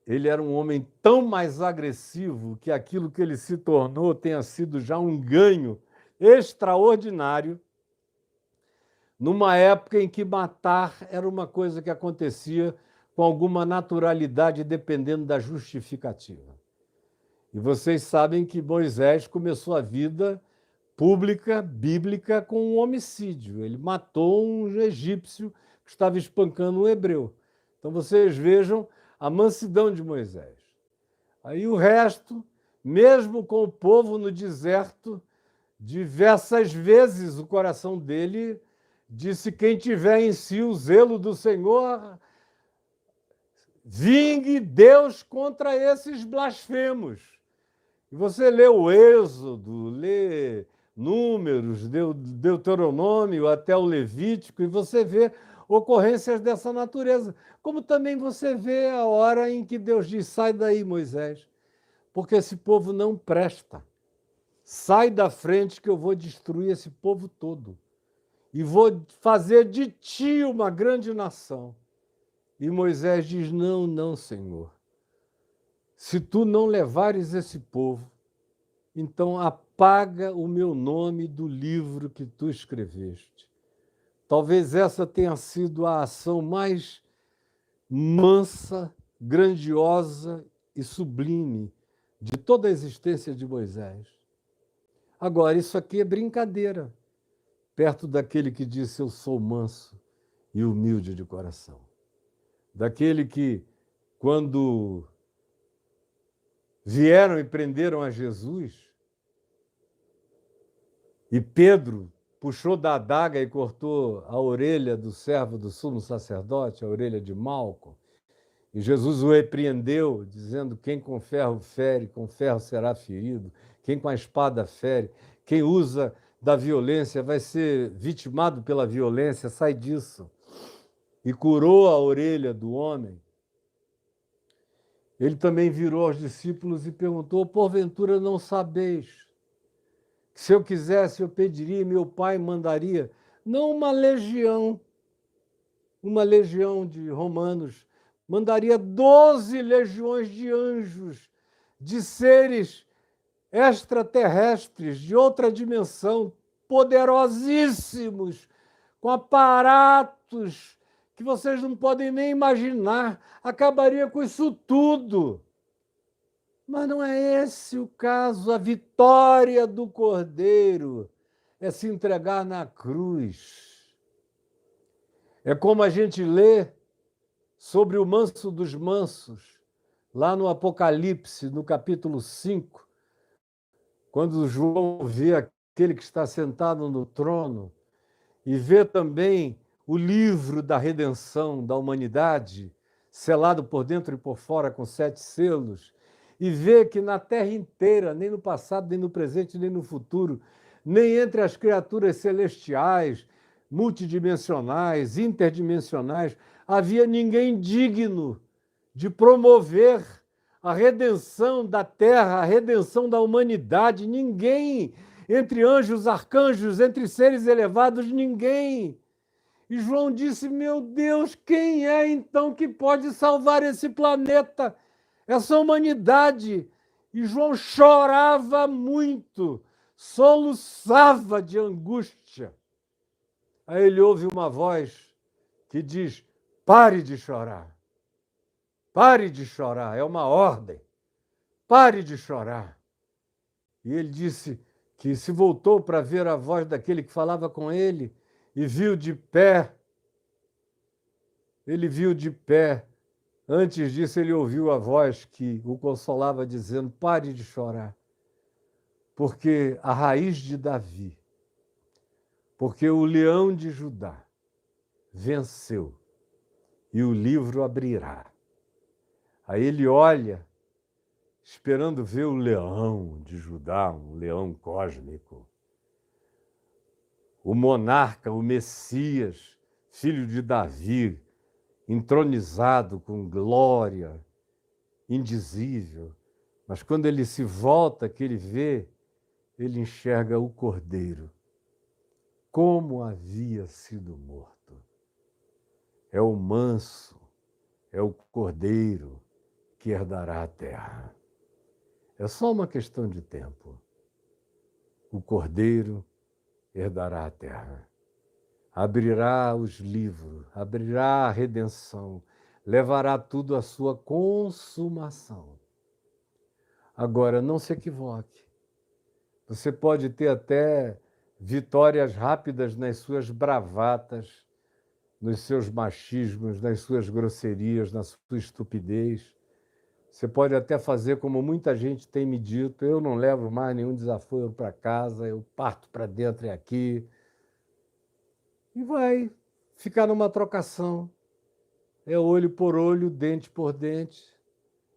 ele era um homem tão mais agressivo que aquilo que ele se tornou tenha sido já um ganho extraordinário, numa época em que matar era uma coisa que acontecia com alguma naturalidade, dependendo da justificativa. E vocês sabem que Moisés começou a vida pública, bíblica, com um homicídio. Ele matou um egípcio que estava espancando um hebreu. Então vocês vejam a mansidão de Moisés. Aí o resto, mesmo com o povo no deserto, diversas vezes o coração dele disse: quem tiver em si o zelo do Senhor, vingue Deus contra esses blasfemos. E você lê o Êxodo, lê Números, Deuteronômio, até o Levítico, e você vê ocorrências dessa natureza. Como também você vê a hora em que Deus diz: sai daí, Moisés, porque esse povo não presta. Sai da frente que eu vou destruir esse povo todo. E vou fazer de ti uma grande nação. E Moisés diz: não, não, Senhor. Se tu não levares esse povo, então apaga o meu nome do livro que tu escreveste. Talvez essa tenha sido a ação mais mansa, grandiosa e sublime de toda a existência de Moisés. Agora, isso aqui é brincadeira, perto daquele que disse: eu sou manso e humilde de coração. Daquele que, quando vieram e prenderam a Jesus, e Pedro puxou da adaga e cortou a orelha do servo do sumo sacerdote, a orelha de Malco, e Jesus o repreendeu, dizendo: quem com ferro fere, com ferro será ferido, quem com a espada fere, quem usa da violência vai ser vitimado pela violência, sai disso. E curou a orelha do homem. Ele também virou aos discípulos e perguntou: porventura não sabeis que se eu quisesse eu pediria e meu pai mandaria, não uma legião de romanos, mandaria 12 legiões de anjos, de seres extraterrestres, de outra dimensão, poderosíssimos, com aparatos que vocês não podem nem imaginar, acabaria com isso tudo. Mas não é esse o caso. A vitória do Cordeiro é se entregar na cruz. É como a gente lê sobre o manso dos mansos, lá no Apocalipse, no capítulo 5, quando João vê aquele que está sentado no trono e vê também o livro da redenção da humanidade, selado por dentro e por fora com 7 selos, e vê que na terra inteira, nem no passado, nem no presente, nem no futuro, nem entre as criaturas celestiais, multidimensionais, interdimensionais, havia ninguém digno de promover a redenção da terra, a redenção da humanidade. Ninguém, entre anjos, arcanjos, entre seres elevados, ninguém. E João disse: meu Deus, quem é então que pode salvar esse planeta, essa humanidade? E João chorava muito, soluçava de angústia. Aí ele ouve uma voz que diz: pare de chorar. Pare de chorar, é uma ordem. Pare de chorar. E ele disse que se voltou para ver a voz daquele que falava com ele e viu de pé. Ele viu de pé. Antes disso, ele ouviu a voz que o consolava, dizendo: pare de chorar, porque a raiz de Davi, porque o leão de Judá venceu e o livro abrirá. Aí ele olha, esperando ver o leão de Judá, um leão cósmico. o monarca, o Messias, filho de Davi, entronizado com glória indizível. Mas quando ele se volta, que ele vê, ele enxerga o Cordeiro, como havia sido morto. É o manso, é o Cordeiro que herdará a terra. É só uma questão de tempo. O Cordeiro herdará a terra. Abrirá os livros, abrirá a redenção, levará tudo à sua consumação. Agora, não se equivoque. Você pode ter até vitórias rápidas nas suas bravatas, nos seus machismos, nas suas grosserias, na sua estupidez. Você pode até fazer como muita gente tem me dito: eu não levo mais nenhum desaforo para casa, eu parto para dentro e aqui. E vai ficar numa trocação. É olho por olho, dente por dente.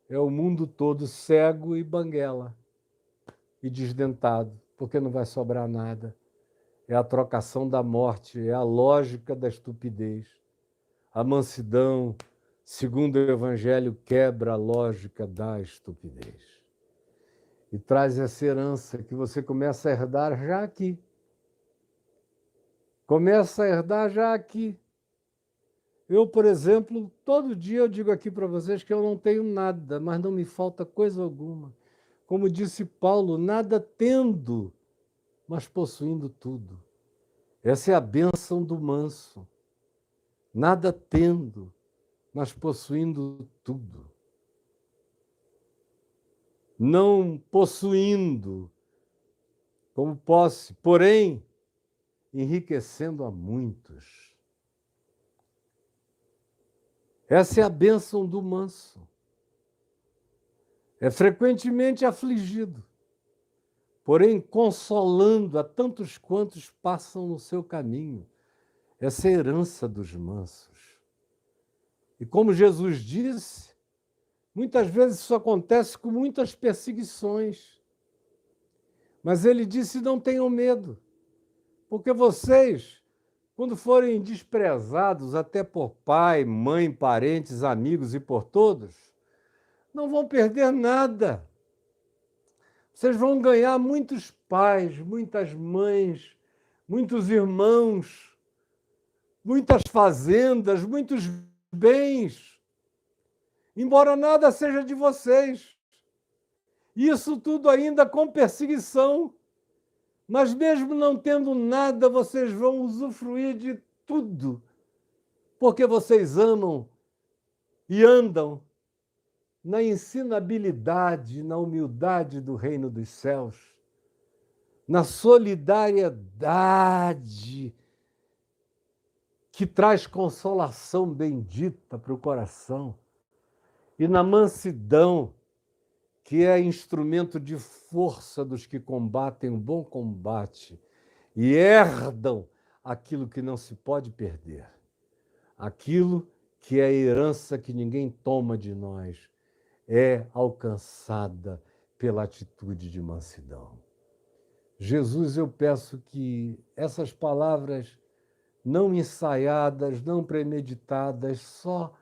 É o mundo todo cego e banguela. E desdentado, porque não vai sobrar nada. É a trocação da morte, é a lógica da estupidez. A mansidão, segundo o Evangelho, quebra a lógica da estupidez. E traz essa herança que você começa a herdar já aqui. Começa a herdar já aqui. Eu, por exemplo, todo dia eu digo aqui para vocês que eu não tenho nada, mas não me falta coisa alguma. Como disse Paulo, nada tendo, mas possuindo tudo. Essa é a bênção do manso. Nada tendo, mas possuindo tudo. Não possuindo como posse, porém enriquecendo a muitos. Essa é a bênção do manso. É frequentemente afligido, porém consolando a tantos quantos passam no seu caminho. Essa é a herança dos mansos. E como Jesus disse, muitas vezes isso acontece com muitas perseguições. Mas ele disse: não tenham medo, porque vocês, quando forem desprezados até por pai, mãe, parentes, amigos e por todos, não vão perder nada. Vocês vão ganhar muitos pais, muitas mães, muitos irmãos, muitas fazendas, muitos bens, embora nada seja de vocês. Isso tudo ainda com perseguição. Mas mesmo não tendo nada, vocês vão usufruir de tudo, porque vocês amam e andam na ensinabilidade, na humildade do reino dos céus, na solidariedade que traz consolação bendita para o coração, e na mansidão, que é instrumento de força dos que combatem o bom combate e herdam aquilo que não se pode perder, aquilo que é a herança que ninguém toma de nós, é alcançada pela atitude de mansidão. Jesus, eu peço que essas palavras não ensaiadas, não premeditadas, só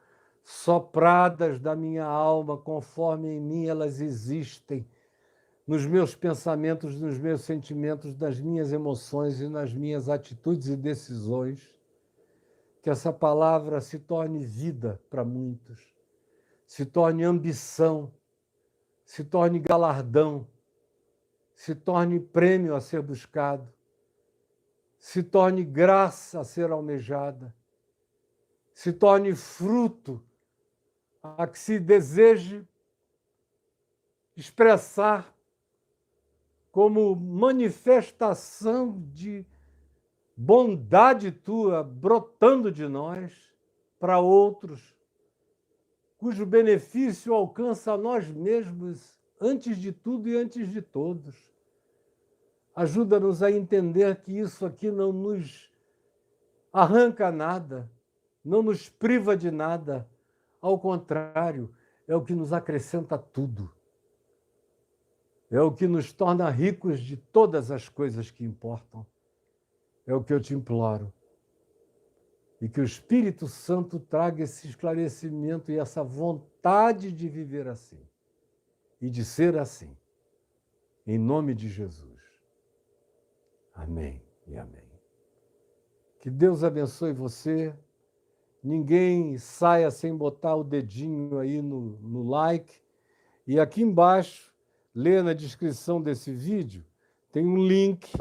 sopradas da minha alma, conforme em mim elas existem, nos meus pensamentos, nos meus sentimentos, nas minhas emoções e nas minhas atitudes e decisões, que essa palavra se torne vida para muitos, se torne ambição, se torne galardão, se torne prêmio a ser buscado, se torne graça a ser almejada, se torne fruto a que se deseje expressar como manifestação de bondade tua brotando de nós para outros, cujo benefício alcança a nós mesmos antes de tudo e antes de todos. Ajuda-nos a entender que isso aqui não nos arranca nada, não nos priva de nada. Ao contrário, é o que nos acrescenta tudo. É o que nos torna ricos de todas as coisas que importam. É o que eu te imploro. E que o Espírito Santo traga esse esclarecimento e essa vontade de viver assim e de ser assim. Em nome de Jesus. Amém e amém. Que Deus abençoe você. Ninguém saia sem botar o dedinho aí no like. E aqui embaixo, lê na descrição desse vídeo, tem um link.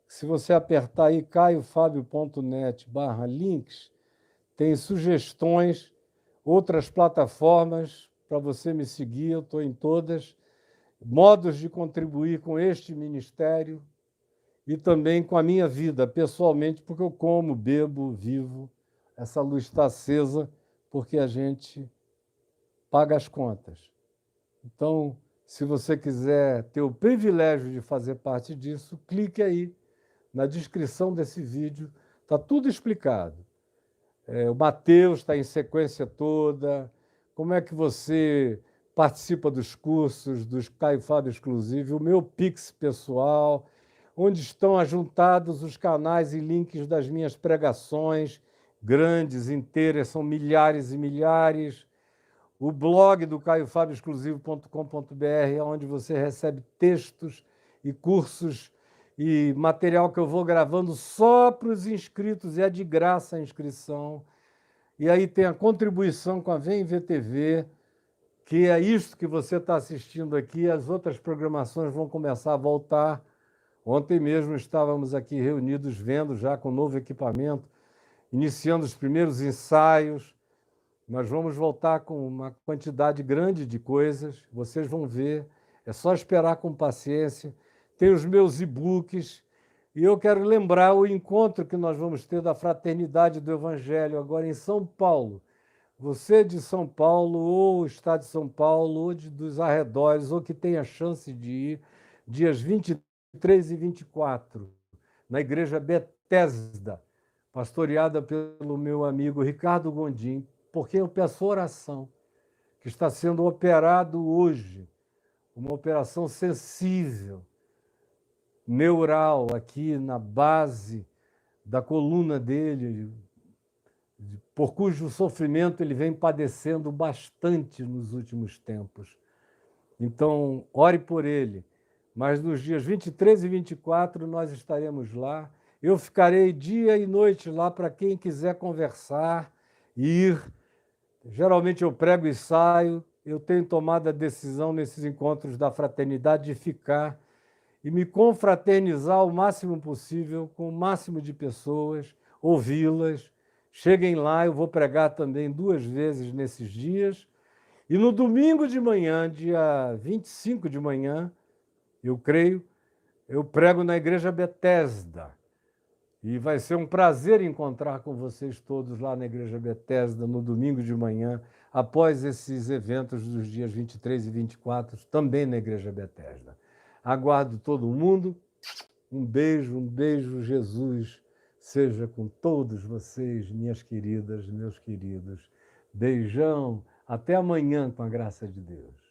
Se você apertar aí, caiofabio.net/links, tem sugestões, outras plataformas para você me seguir, eu estou em todas, modos de contribuir com este ministério e também com a minha vida, pessoalmente, porque eu como, bebo, vivo. Essa luz está acesa porque a gente paga as contas. Então, se você quiser ter o privilégio de fazer parte disso, clique aí na descrição desse vídeo, está tudo explicado. O Mateus está em sequência toda, como é que você participa dos cursos, dos Caio Fábio Exclusivo, o meu Pix pessoal, onde estão ajuntados os canais e links das minhas pregações, grandes, inteiras, são milhares e milhares, o blog do caiofabioexclusivo.com.br, onde você recebe textos e cursos e material que eu vou gravando só para os inscritos, e é de graça a inscrição. E aí tem a contribuição com a Vem VTV, que é isto que você está assistindo aqui, as outras programações vão começar a voltar. Ontem mesmo estávamos aqui reunidos, vendo já com novo equipamento, iniciando os primeiros ensaios. Nós vamos voltar com uma quantidade grande de coisas, vocês vão ver, é só esperar com paciência. Tem os meus e-books, e eu quero lembrar o encontro que nós vamos ter da Fraternidade do Evangelho, agora em São Paulo. Você de São Paulo, ou está de São Paulo, ou dos arredores, ou que tenha chance de ir, dias 23 e 24, na Igreja Betesda, pastoreada pelo meu amigo Ricardo Gondim, porque eu peço oração, que está sendo operado hoje, uma operação sensível, neural, aqui na base da coluna dele, por cujo sofrimento ele vem padecendo bastante nos últimos tempos. Então, ore por ele. Mas nos dias 23 e 24 nós estaremos lá. Eu ficarei dia e noite lá para quem quiser conversar, ir. Geralmente eu prego e saio. Eu tenho tomado a decisão nesses encontros da fraternidade de ficar e me confraternizar o máximo possível com o máximo de pessoas, ouvi-las. Cheguem lá, eu vou pregar também 2 vezes nesses dias. E no domingo de manhã, dia 25 de manhã, eu creio, eu prego na Igreja Betesda. E vai ser um prazer encontrar com vocês todos lá na Igreja Betesda no domingo de manhã, após esses eventos dos dias 23 e 24, também na Igreja Betesda. Aguardo todo mundo. Um beijo, Jesus seja com todos vocês, minhas queridas, meus queridos. Beijão, até amanhã, com a graça de Deus.